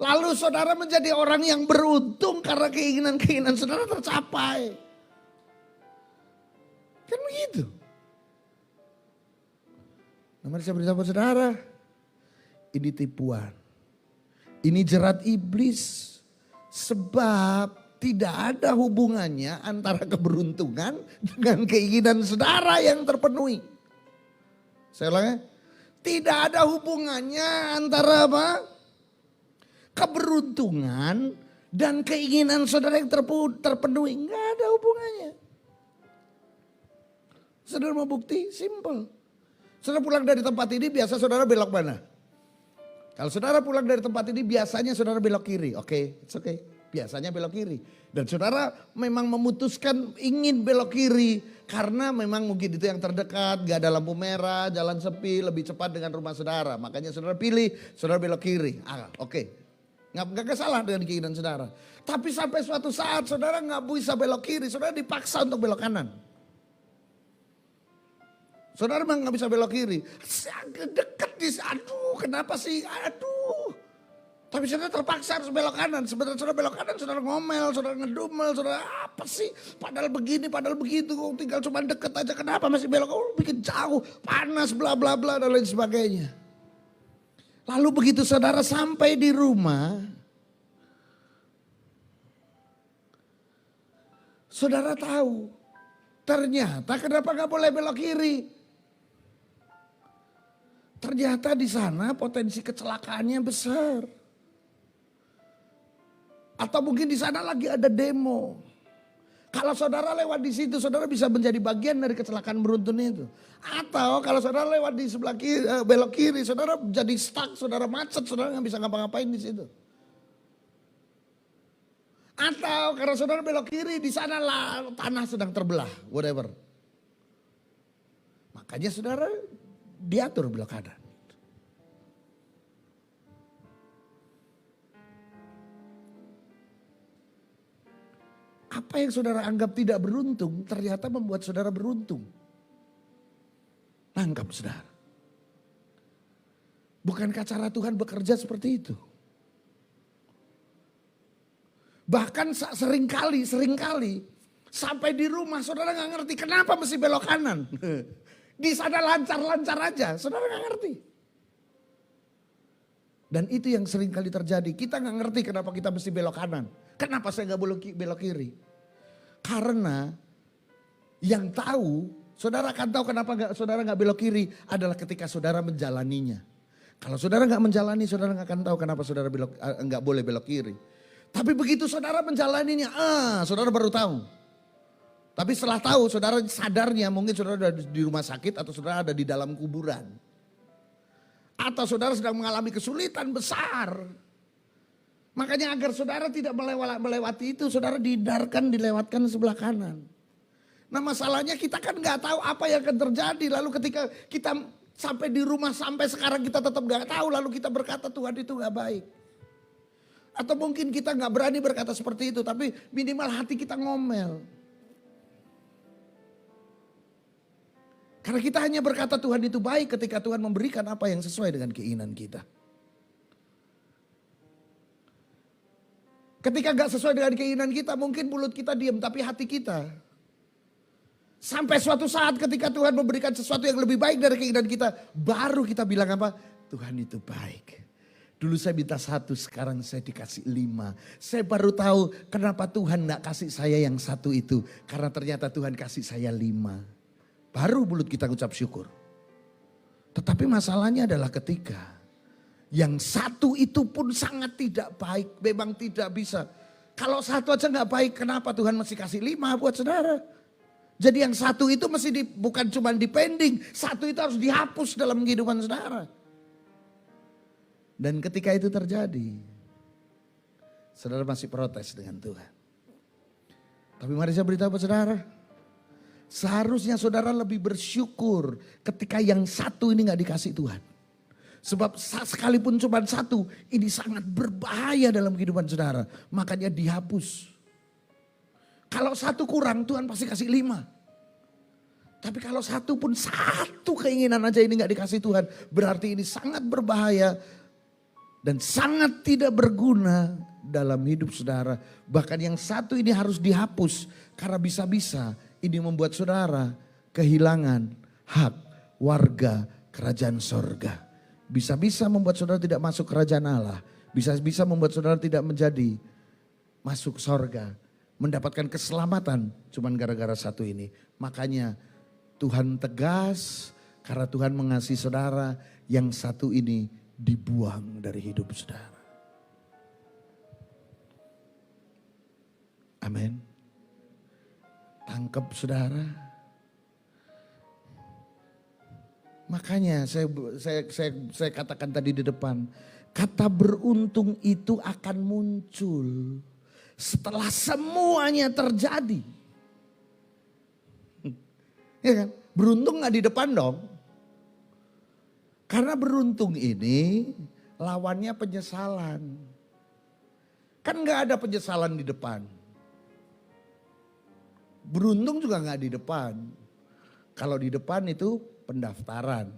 Lalu saudara menjadi orang yang beruntung karena keinginan-keinginan saudara tercapai. Kan begitu. Nah, mari saya beritahu saudara, ini tipuan. Ini jerat iblis. Sebab tidak ada hubungannya antara keberuntungan dengan keinginan saudara yang terpenuhi. Saya ulang ya. Tidak ada hubungannya antara apa? Keberuntungan dan keinginan saudara yang terpenuhi. Enggak ada hubungannya. Saudara mau bukti? Simple. Saudara pulang dari tempat ini biasa saudara belok mana? Kalau saudara pulang dari tempat ini biasanya saudara belok kiri. Oke, it's okay. Biasanya belok kiri. Dan saudara memang memutuskan ingin belok kiri. Karena memang mungkin itu yang terdekat, gak ada lampu merah, jalan sepi, lebih cepat dengan rumah saudara. Makanya saudara pilih, saudara belok kiri. Oke. Gak salah dengan keinginan saudara. Tapi sampai suatu saat saudara gak bisa belok kiri, saudara dipaksa untuk belok kanan. Saudara memang gak bisa belok kiri. Dekat di aduh kenapa sih, aduh. Tapi saudara terpaksa harus belok kanan. Sebenarnya saudara belok kanan, saudara ngomel, saudara ngedumel, saudara apa sih. Padahal begini, padahal begitu. Tinggal cuma deket aja, kenapa masih belok? Oh bikin jauh, panas, bla bla bla dan lain sebagainya. Lalu begitu saudara sampai di rumah. Saudara tahu, ternyata kenapa gak boleh belok kiri. Ternyata di sana potensi kecelakaannya besar. Atau mungkin di sana lagi ada demo. Kalau saudara lewat di situ, saudara bisa menjadi bagian dari kecelakaan beruntun itu. Atau kalau saudara lewat di sebelah kiri, belok kiri, saudara jadi stuck, saudara macet, saudara nggak bisa ngapa-ngapain di situ. Atau karena saudara belok kiri, di sana lah tanah sedang terbelah, whatever. Makanya saudara diatur belok kanan. Apa yang saudara anggap tidak beruntung ternyata membuat saudara beruntung. Nangkap saudara. Bukankah cara Tuhan bekerja seperti itu? Bahkan seringkali sampai di rumah saudara gak ngerti kenapa mesti belok kanan. Di sana lancar-lancar aja, saudara gak ngerti. Dan itu yang seringkali terjadi, kita gak ngerti kenapa kita mesti belok kanan. Kenapa saya gak boleh belok kiri? Karena yang tahu, saudara akan tahu kenapa saudara gak belok kiri adalah ketika saudara menjalaninya. Kalau saudara gak menjalani, saudara gak akan tahu kenapa saudara gak boleh belok kiri. Tapi begitu saudara menjalaninya, saudara baru tahu. Tapi setelah tahu, saudara sadarnya mungkin saudara ada di rumah sakit atau saudara ada di dalam kuburan. Atau saudara sedang mengalami kesulitan besar. Makanya agar saudara tidak melewati itu, saudara dilewatkan sebelah kanan. Nah masalahnya kita kan gak tahu apa yang akan terjadi. Lalu ketika kita sampai di rumah, sampai sekarang kita tetap gak tahu. Lalu kita berkata Tuhan itu gak baik. Atau mungkin kita gak berani berkata seperti itu, tapi minimal hati kita ngomel. Karena kita hanya berkata Tuhan itu baik ketika Tuhan memberikan apa yang sesuai dengan keinginan kita. Ketika gak sesuai dengan keinginan kita, mungkin mulut kita diam, tapi hati kita. Sampai suatu saat ketika Tuhan memberikan sesuatu yang lebih baik dari keinginan kita, baru kita bilang apa? Tuhan itu baik. Dulu saya minta 1, sekarang saya dikasih 5. Saya baru tahu kenapa Tuhan gak kasih saya yang 1 itu. Karena ternyata Tuhan kasih saya 5. Baru mulut kita ucap syukur. Tetapi masalahnya adalah ketika yang 1 itu pun sangat tidak baik. Memang tidak bisa. Kalau 1 aja gak baik, kenapa Tuhan mesti kasih 5 buat saudara? Jadi yang 1 itu mesti bukan cuma dipending. 1 itu harus dihapus dalam kehidupan saudara. Dan ketika itu terjadi, saudara masih protes dengan Tuhan. Tapi mari saya beritahu buat saudara. Seharusnya saudara lebih bersyukur ketika yang 1 ini gak dikasih Tuhan. Sebab sekalipun cuma 1, ini sangat berbahaya dalam kehidupan saudara. Makanya dihapus. Kalau satu kurang Tuhan pasti kasih 5. Tapi kalau satu keinginan aja ini gak dikasih Tuhan, berarti ini sangat berbahaya dan sangat tidak berguna dalam hidup saudara. Bahkan yang satu ini harus dihapus karena bisa-bisa ini membuat saudara kehilangan hak warga kerajaan sorga. Bisa-bisa membuat saudara tidak masuk kerajaan Allah. Bisa-bisa membuat saudara tidak menjadi masuk sorga. Mendapatkan keselamatan cuman gara-gara satu ini. Makanya Tuhan tegas karena Tuhan mengasihi saudara, yang satu ini dibuang dari hidup saudara. Amin. Tangkap saudara. Makanya saya katakan tadi di depan, kata beruntung itu akan muncul setelah semuanya terjadi. Ya kan? Beruntung gak di depan dong. Karena beruntung ini lawannya penyesalan. Kan gak ada penyesalan di depan. Beruntung juga gak di depan. Kalau di depan itu pendaftaran.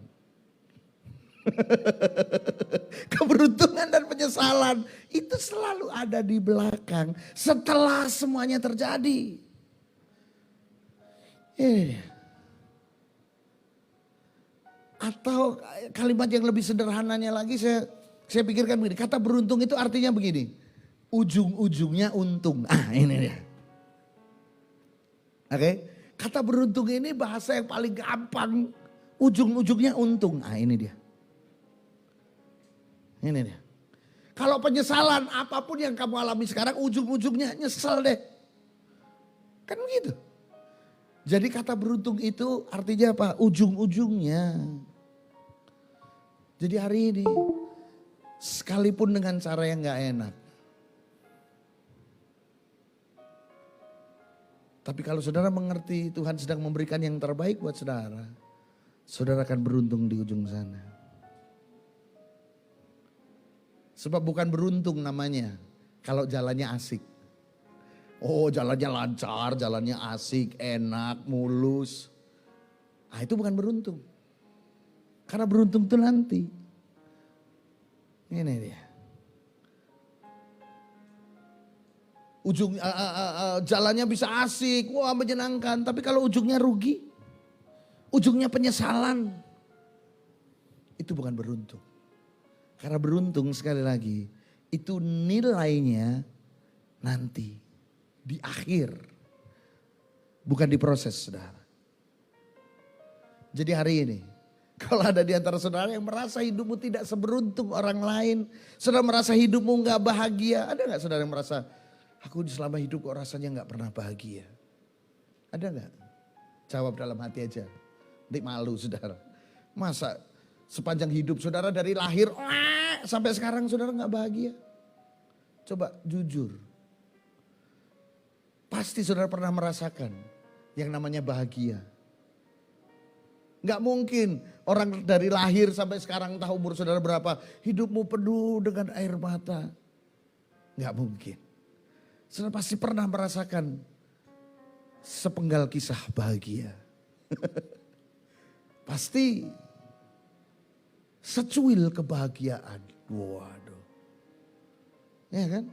Keberuntungan dan penyesalan itu selalu ada di belakang setelah semuanya terjadi. Ini dia. Atau kalimat yang lebih sederhananya lagi saya pikirkan begini. Kata beruntung itu artinya begini. Ujung-ujungnya untung. Ini dia. Oke. Kata beruntung ini bahasa yang paling gampang. Ujung-ujungnya untung. Ini dia. Ini dia. Kalau penyesalan apapun yang kamu alami sekarang ujung-ujungnya nyesel deh. Kan begitu. Jadi kata beruntung itu artinya apa? Ujung-ujungnya. Jadi hari ini sekalipun dengan cara yang gak enak. Tapi kalau saudara mengerti Tuhan sedang memberikan yang terbaik buat saudara. Saudara akan beruntung di ujung sana. Sebab bukan beruntung namanya kalau jalannya asik. Oh jalannya lancar, jalannya asik, enak, mulus. Itu bukan beruntung. Karena beruntung itu nanti. Ini dia. Jalannya bisa asik, wah menyenangkan. Tapi kalau ujungnya rugi, ujungnya penyesalan. Itu bukan beruntung. Karena beruntung sekali lagi, itu nilainya nanti. Di akhir. Bukan di proses saudara. Jadi hari ini. Kalau ada di antara saudara yang merasa hidupmu tidak seberuntung orang lain. Saudara merasa hidupmu gak bahagia. Ada gak saudara yang merasa, aku selama hidup kok rasanya gak pernah bahagia. Ada gak? Jawab dalam hati aja. Nanti malu saudara. Masa sepanjang hidup saudara dari lahir sampai sekarang saudara gak bahagia? Coba jujur. Pasti saudara pernah merasakan yang namanya bahagia. Gak mungkin orang dari lahir sampai sekarang tahu umur saudara berapa. Hidupmu penuh dengan air mata. Gak mungkin. Saudara pasti pernah merasakan sepenggal kisah bahagia. Pasti secuil kebahagiaan. Waduh. Ya kan?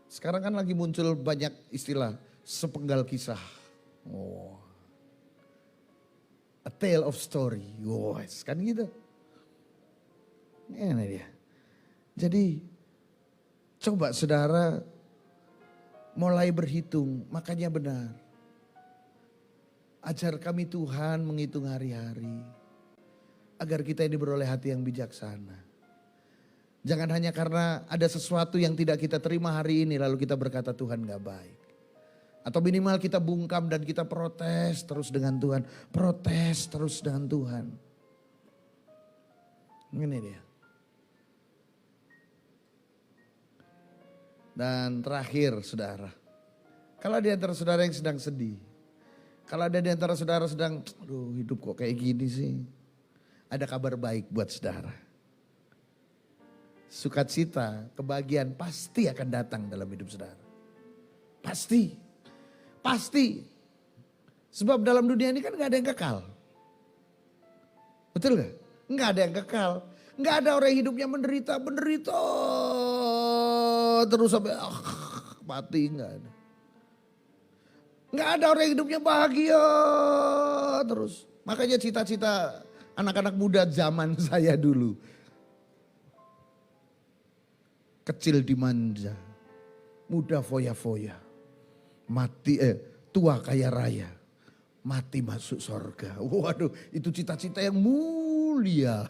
Sekarang kan lagi muncul banyak istilah sepenggal kisah. Oh. A tale of story. Yes, kan gitu. Ini dia. Jadi coba saudara mulai berhitung. Makanya benar. Ajar kami Tuhan menghitung hari-hari. Agar kita ini beroleh hati yang bijaksana. Jangan hanya karena ada sesuatu yang tidak kita terima hari ini lalu kita berkata Tuhan gak baik. Atau minimal kita bungkam dan kita protes terus dengan Tuhan. Protes terus dengan Tuhan. Ini dia. Dan terakhir saudara. Kalau ada di antara saudara yang sedang sedih. Kalau ada di antara saudara sedang, aduh hidup kok kayak gini sih. Ada kabar baik buat saudara. Sukacita, kebahagiaan pasti akan datang dalam hidup saudara. Pasti. Pasti. Sebab dalam dunia ini kan gak ada yang kekal. Betul gak? Gak ada yang kekal. Gak ada orang yang hidupnya menderita terus sampai mati, gak ada. Gak ada orang yang hidupnya bahagia terus. Makanya cita-cita anak-anak muda zaman saya dulu. Kecil dimanja, muda foya-foya, tua kaya raya, mati masuk sorga. Waduh, itu cita-cita yang mulia.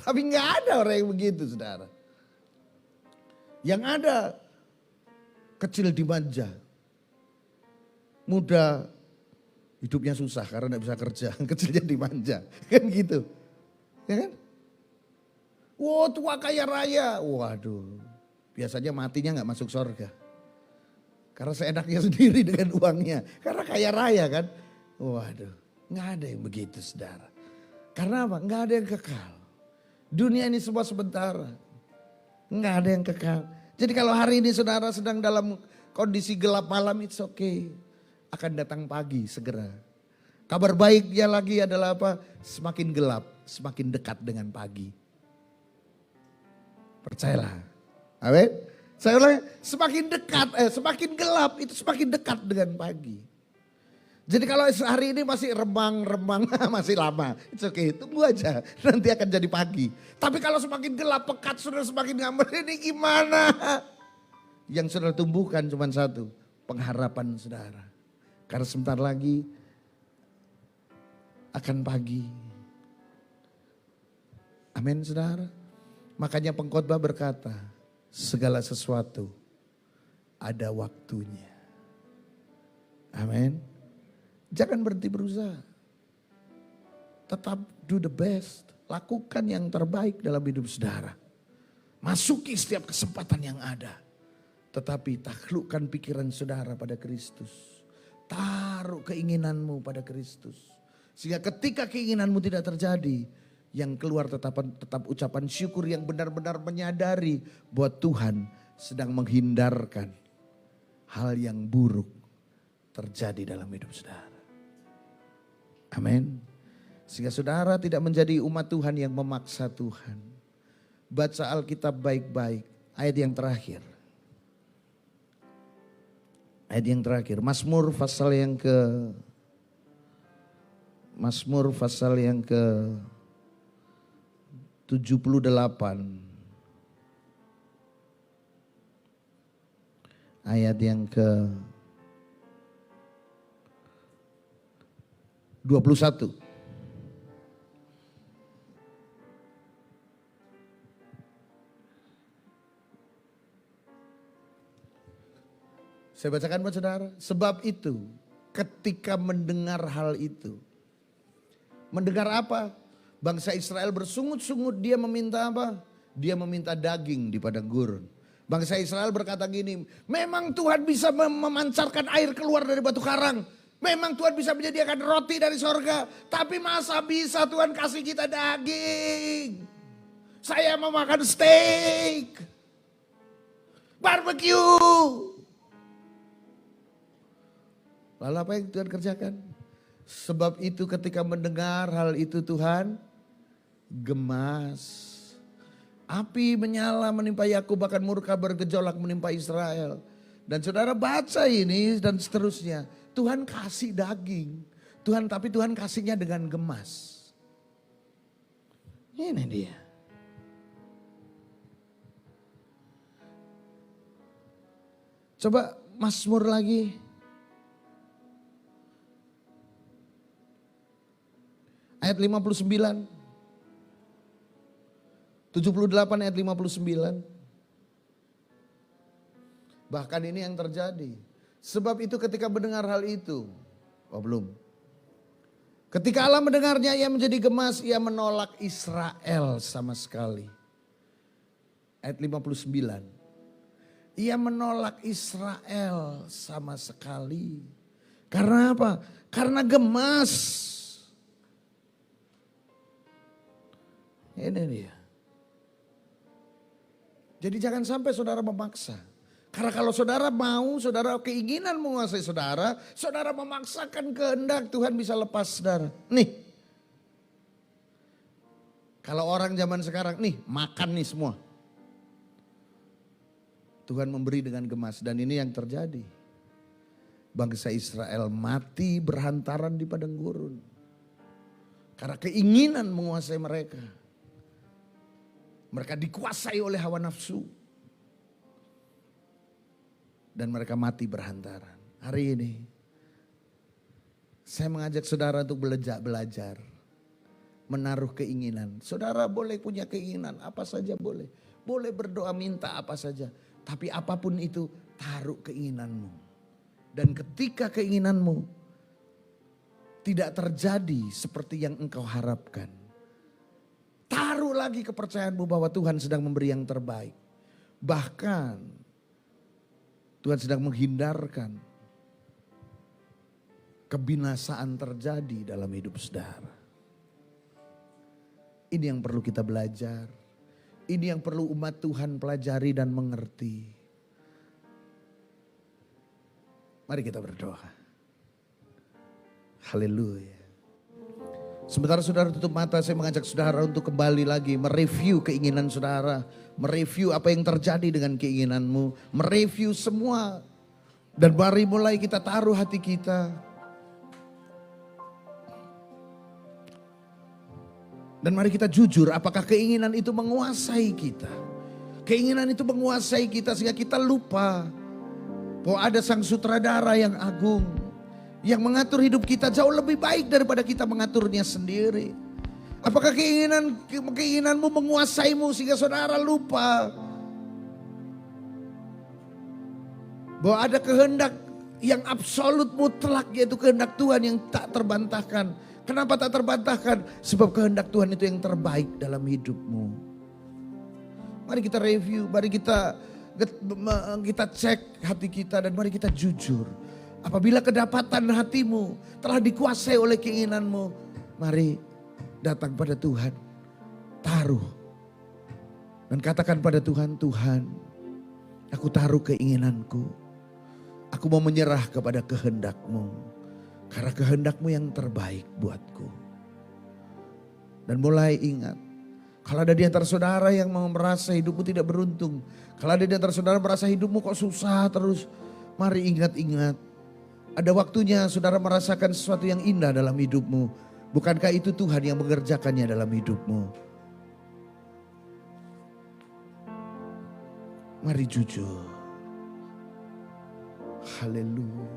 Tapi gak ada orang yang begitu, saudara. Yang ada kecil dimanja, muda hidupnya susah karena gak bisa kerja, kecilnya dimanja, kan gitu, ya kan? Wow, tua kaya raya, waduh, biasanya matinya gak masuk surga. Karena seenaknya sendiri dengan uangnya, karena kaya raya kan. Waduh, gak ada yang begitu, saudara. Karena apa? Gak ada yang kekal. Dunia ini semua sementara, gak ada yang kekal. Jadi kalau hari ini saudara sedang dalam kondisi gelap malam, it's okay. Akan datang pagi segera. Kabar baiknya lagi adalah apa? Semakin gelap, semakin dekat dengan pagi. Percayalah. Amin. Saya ulang, semakin gelap itu semakin dekat dengan pagi. Jadi kalau hari ini masih remang-remang, masih lama. It's okay, tunggu aja. Nanti akan jadi pagi. Tapi kalau semakin gelap, pekat, sudah semakin ngambil, ini gimana? Yang sudah tumbuhkan cuma satu, pengharapan saudara. Karena sebentar lagi akan pagi. Amin, saudara. Makanya pengkhotbah berkata, segala sesuatu ada waktunya. Amin. Jangan berhenti berusaha. Tetap do the best. Lakukan yang terbaik dalam hidup saudara. Masuki setiap kesempatan yang ada. Tetapi taklukkan pikiran saudara pada Kristus. Taruh keinginanmu pada Kristus. Sehingga ketika keinginanmu tidak terjadi, yang keluar tetap ucapan syukur yang benar-benar menyadari bahwa Tuhan sedang menghindarkan hal yang buruk terjadi dalam hidup saudara. Amin. Sehingga saudara tidak menjadi umat Tuhan yang memaksa Tuhan. Baca Alkitab baik-baik. Ayat yang terakhir. Ayat yang terakhir. Mazmur pasal yang ke 78. Ayat yang ke 21. Saya bacakan buat saudara. Sebab itu ketika mendengar hal itu. Mendengar apa? Bangsa Israel bersungut-sungut, dia meminta apa? Dia meminta daging di padang gurun. Bangsa Israel berkata gini, memang Tuhan bisa memancarkan air keluar dari batu karang. Memang Tuhan bisa menyediakan roti dari sorga. Tapi masa bisa Tuhan kasih kita daging? Saya mau makan steak, barbecue. Lalu apa yang Tuhan kerjakan? Sebab itu ketika mendengar hal itu Tuhan gemas. Api menyala menimpa Yakub, bahkan murka bergejolak menimpa Israel. Dan saudara baca ini dan seterusnya. Tuhan kasih daging. Tapi Tuhan kasihnya dengan gemas. Ini dia. Coba Mazmur lagi. Ayat 59. 78 ayat 59. Bahkan ini yang terjadi. Sebab itu ketika mendengar hal itu. Oh belum. Ketika Allah mendengarnya ia menjadi gemas. Ia menolak Israel sama sekali. Ayat 59. Ia menolak Israel sama sekali. Karena apa? Karena gemas. Ini dia. Jadi jangan sampai saudara memaksa. Karena kalau saudara mau, saudara keinginan menguasai saudara, saudara memaksakan kehendak, Tuhan bisa lepas saudara. Nih, kalau orang zaman sekarang, nih makan nih semua. Tuhan memberi dengan gemas dan ini yang terjadi. Bangsa Israel mati berhantaran di padang gurun. Karena keinginan menguasai mereka. Mereka dikuasai oleh hawa nafsu. Dan mereka mati berhantaran. Hari ini saya mengajak saudara untuk belajar. Menaruh keinginan. Saudara boleh punya keinginan apa saja boleh. Boleh berdoa minta apa saja. Tapi apapun itu taruh keinginanmu. Dan ketika keinginanmu tidak terjadi seperti yang engkau harapkan. Taruh lagi kepercayaanmu bahwa Tuhan sedang memberi yang terbaik. Bahkan Tuhan sedang menghindarkan kebinasaan terjadi dalam hidup saudara. Ini yang perlu kita belajar. Ini yang perlu umat Tuhan pelajari dan mengerti. Mari kita berdoa. Haleluya. Sementara saudara tutup mata, saya mengajak saudara untuk kembali lagi mereview keinginan saudara. Mereview apa yang terjadi dengan keinginanmu. Mereview semua. Dan mari mulai kita taruh hati kita. Dan mari kita jujur, apakah keinginan itu menguasai kita? Keinginan itu menguasai kita sehingga kita lupa bahwa ada sang sutradara yang agung. Yang mengatur hidup kita jauh lebih baik daripada kita mengaturnya sendiri. Apakah keinginanmu menguasaimu sehingga saudara lupa bahwa ada kehendak yang absolut mutlak, yaitu kehendak Tuhan yang tak terbantahkan. Kenapa tak terbantahkan? Sebab kehendak Tuhan itu yang terbaik dalam hidupmu. Mari kita review, mari kita cek hati kita dan mari kita jujur. Apabila kedapatan hatimu telah dikuasai oleh keinginanmu, mari datang pada Tuhan, taruh. Dan katakan pada Tuhan, Tuhan, aku taruh keinginanku. Aku mau menyerah kepada kehendak-Mu. Karena kehendak-Mu yang terbaik buatku. Dan mulai ingat, kalau ada di antara saudara yang mau merasa hidupmu tidak beruntung. Kalau ada di antara saudara merasa hidupmu kok susah terus. Mari ingat-ingat. Ada waktunya saudara merasakan sesuatu yang indah dalam hidupmu. Bukankah itu Tuhan yang mengerjakannya dalam hidupmu? Mari jujur. Haleluya.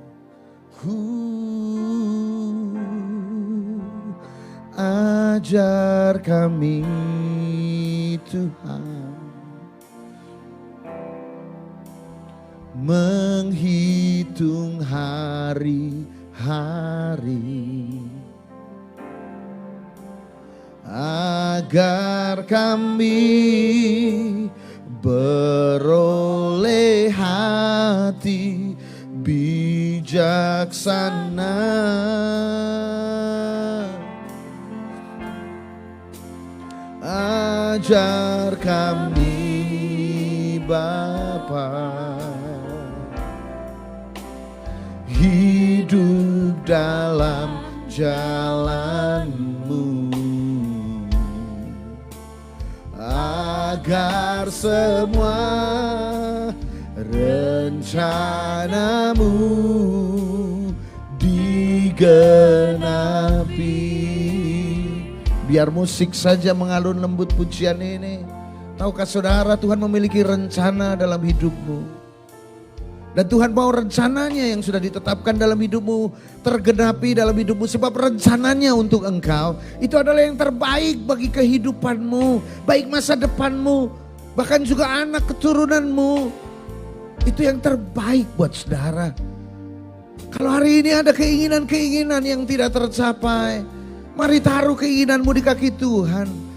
Ajar kami Tuhan menghitung hari-hari agar kami beroleh hati bijaksana. Ajar kami Bapa hidup dalam jalan-Mu, agar semua rencana-Mu digenapi. Biar musik saja mengalun lembut pujian ini. Tahukah saudara, Tuhan memiliki rencana dalam hidupmu. Dan Tuhan mau rencananya yang sudah ditetapkan dalam hidupmu tergenapi dalam hidupmu. Sebab rencananya untuk engkau itu adalah yang terbaik bagi kehidupanmu, baik masa depanmu, bahkan juga anak keturunanmu. Itu yang terbaik buat saudara. Kalau hari ini ada keinginan-keinginan yang tidak tercapai, mari taruh keinginanmu di kaki Tuhan.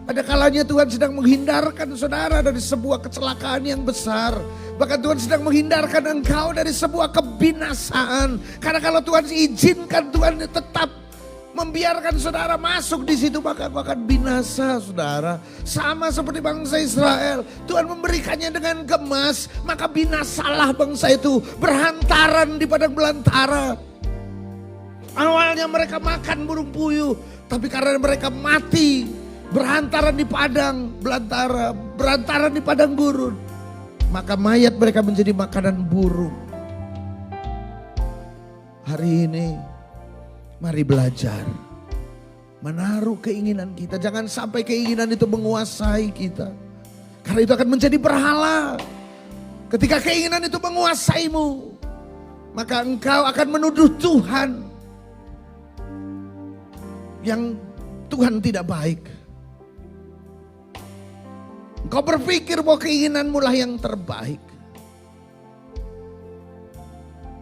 Ada kalanya Tuhan sedang menghindarkan saudara dari sebuah kecelakaan yang besar. Bahkan Tuhan sedang menghindarkan engkau dari sebuah kebinasaan. Karena kalau Tuhan izinkan, Tuhan tetap membiarkan saudara masuk di situ, maka engkau akan binasa, saudara. Sama seperti bangsa Israel, Tuhan memberikannya dengan gemas, maka binasalah bangsa itu, berhantaran di padang belantara. Awalnya mereka makan burung puyuh, tapi karena mereka mati, berhantaran di padang belantara, berhantaran di padang gurun, maka mayat mereka menjadi makanan burung. Hari ini mari belajar menaruh keinginan kita. Jangan sampai keinginan itu menguasai kita, karena itu akan menjadi berhala. Ketika keinginan itu menguasaimu, maka engkau akan menuduh Tuhan yang Tuhan tidak baik. Engkau berpikir bahwa keinginanmu lah yang terbaik,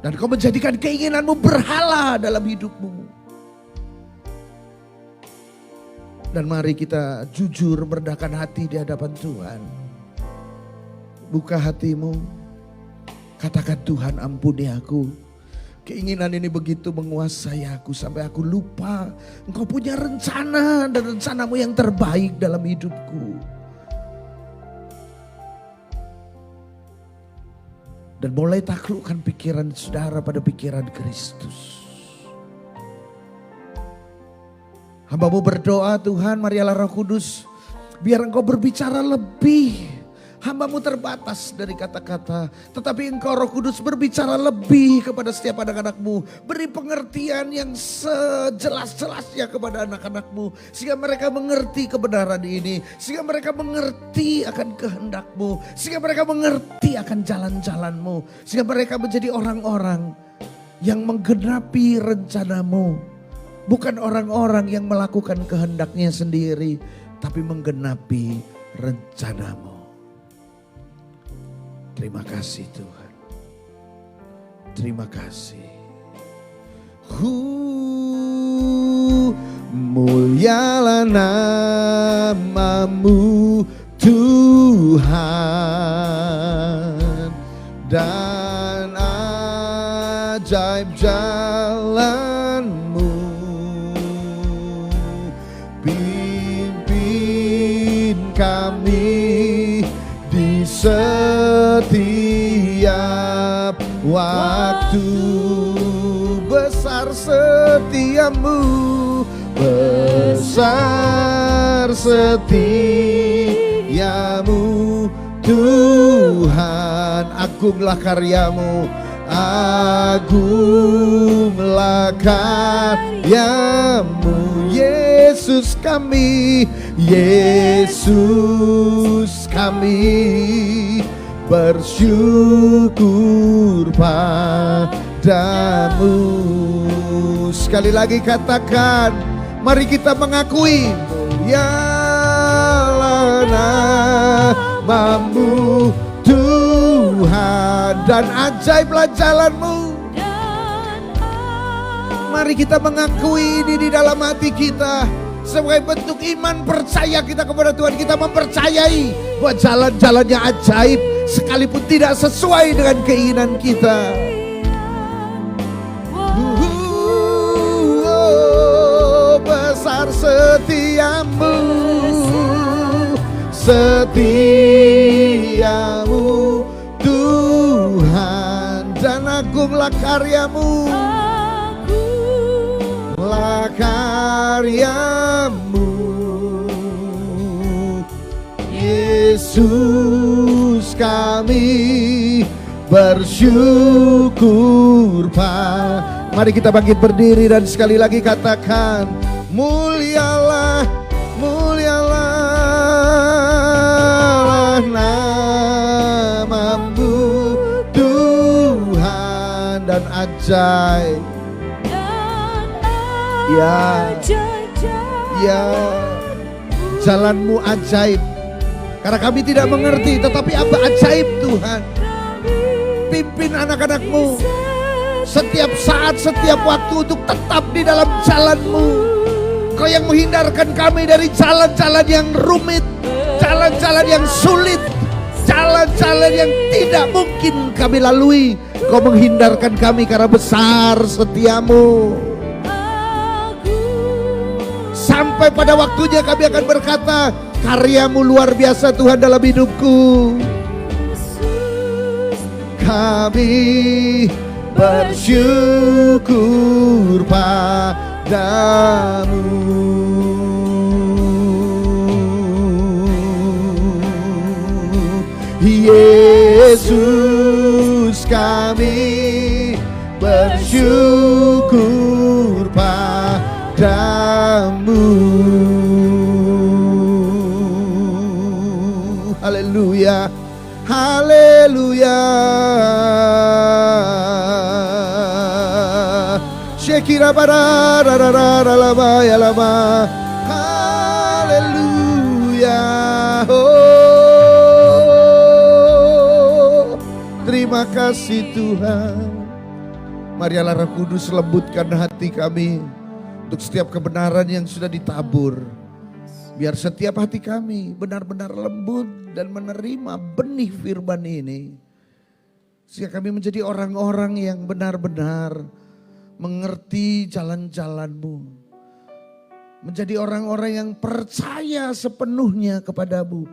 dan kau menjadikan keinginanmu berhala dalam hidupmu. Dan mari kita jujur merendahkan hati di hadapan Tuhan. Buka hatimu, katakan, Tuhan ampuni aku. Keinginan ini begitu menguasai aku sampai aku lupa Engkau punya rencana dan rencanamu yang terbaik dalam hidupku. Dan mulai taklukkan pikiran saudara pada pikiran Kristus. Hamba-Mu berdoa, Tuhan, marilah Roh Kudus, biar Engkau berbicara lebih. Hamba-Mu terbatas dari kata-kata, tetapi Engkau Roh Kudus berbicara lebih kepada setiap anak-anak-Mu. Beri pengertian yang sejelas-jelasnya kepada anak-anak-Mu, sehingga mereka mengerti kebenaran ini, sehingga mereka mengerti akan kehendak-Mu, sehingga mereka mengerti akan jalan-jalan-Mu, sehingga mereka menjadi orang-orang yang menggenapi rencana-Mu. Bukan orang-orang yang melakukan kehendaknya sendiri, tapi menggenapi rencana-Mu. Terima kasih Tuhan. Terima kasih. Mulialah nama-Mu Tuhan, dan ajaib jalan-Mu. Pimpin kami di setiap waktu. Besar setiamu, besar setiamu Tuhan. Agunglah karyamu, agunglah karyamu. Yesus kami, Yesus kami bersyukur padamu. Sekali lagi katakan, mari kita mengakui, mulialah nama-Mu Tuhan, dan ajaiblah jalan-Mu. Mari kita mengakui ini di dalam hati kita. Sebagai bentuk iman percaya kita kepada Tuhan, kita mempercayai bahwa jalan-jalannya ajaib sekalipun tidak sesuai dengan keinginan kita. Besar setiamu, setiamu Tuhan, dan agunglah karyamu. Karyamu Yesus kami bersyukur Pak. Mari kita bangkit berdiri dan sekali lagi katakan, mulialah, mulialah nama-Mu Tuhan, dan ajaib. Ya, ya, jalan-Mu ajaib. Karena kami tidak mengerti, tetapi apa ajaib Tuhan. Pimpin anak-anak-Mu setiap saat, setiap waktu untuk tetap di dalam jalan-Mu. Kau yang menghindarkan kami dari jalan-jalan yang rumit, jalan-jalan yang sulit, jalan-jalan yang tidak mungkin kami lalui. Kau menghindarkan kami karena besar setiamu. Sampai pada waktunya kami akan berkata, karya-Mu luar biasa Tuhan dalam hidupku. Kami bersyukur padamu. Yesus, kami bersyukur padamu. Haleluya, haleluya. Shekira bara lama ya lama. Haleluya. Terima kasih Tuhan. Marilah Roh Kudus lembutkan hati kami untuk setiap kebenaran yang sudah ditabur. Biar setiap hati kami benar-benar lembut dan menerima benih firman ini. Sehingga kami menjadi orang-orang yang benar-benar mengerti jalan-jalan-Mu. Menjadi orang-orang yang percaya sepenuhnya kepadamu.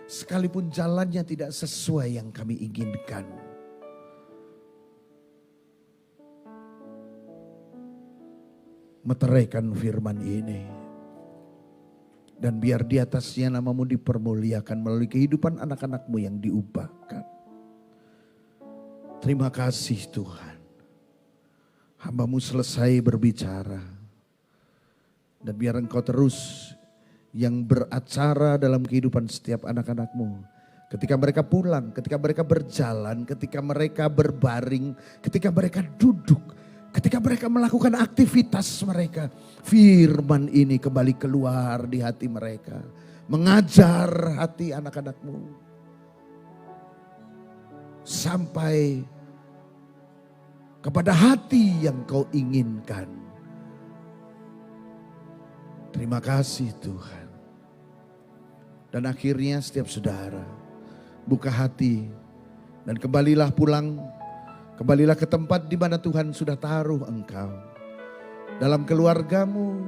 Sekalipun jalannya tidak sesuai yang kami inginkan. Meteraikan firman ini. Dan biar di atasnya nama-Mu dipermuliakan melalui kehidupan anak-anak-Mu yang diubahkan. Terima kasih Tuhan. Hamba-Mu selesai berbicara. Dan biar Engkau terus yang beracara dalam kehidupan setiap anak-anak-Mu. Ketika mereka pulang, ketika mereka berjalan, ketika mereka berbaring, ketika mereka duduk. Ketika mereka melakukan aktivitas mereka, firman ini kembali keluar di hati mereka. Mengajar hati anak-anak-Mu. Sampai kepada hati yang Kau inginkan. Terima kasih Tuhan. Dan akhirnya setiap saudara buka hati dan kembalilah pulang. Kembalilah ke tempat di mana Tuhan sudah taruh engkau. Dalam keluargamu,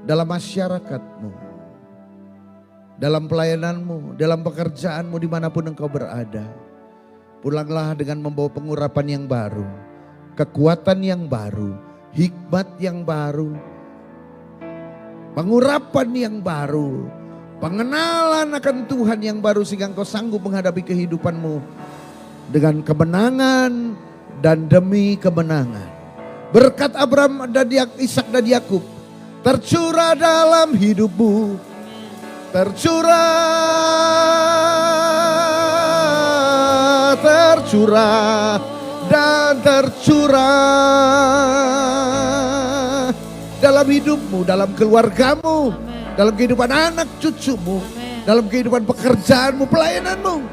dalam masyarakatmu, dalam pelayananmu, dalam pekerjaanmu dimanapun engkau berada. Pulanglah dengan membawa pengurapan yang baru, kekuatan yang baru, hikmat yang baru, pengurapan yang baru, pengenalan akan Tuhan yang baru sehingga engkau sanggup menghadapi kehidupanmu dengan kemenangan dan demi kemenangan. Berkat Abraham dan Ishak dan Yakub tercurah dalam hidupmu. Tercurah dan tercurah dalam hidupmu, dalam keluargamu, dalam kehidupan anak cucumu, dalam kehidupan pekerjaanmu, pelayananmu.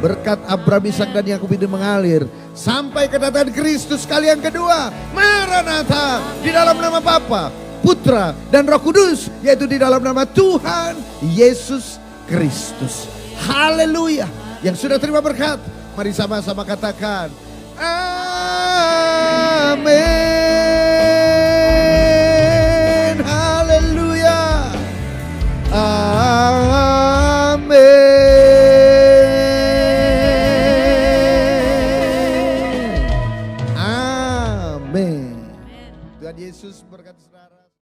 Berkat Abraham, Ishak dan Yakub ini mengalir sampai kedatangan Kristus kali yang kedua. Maranatha, di dalam nama Bapa, Putra dan Roh Kudus, yaitu di dalam nama Tuhan Yesus Kristus. Haleluya. Yang sudah terima berkat, mari sama-sama katakan amin.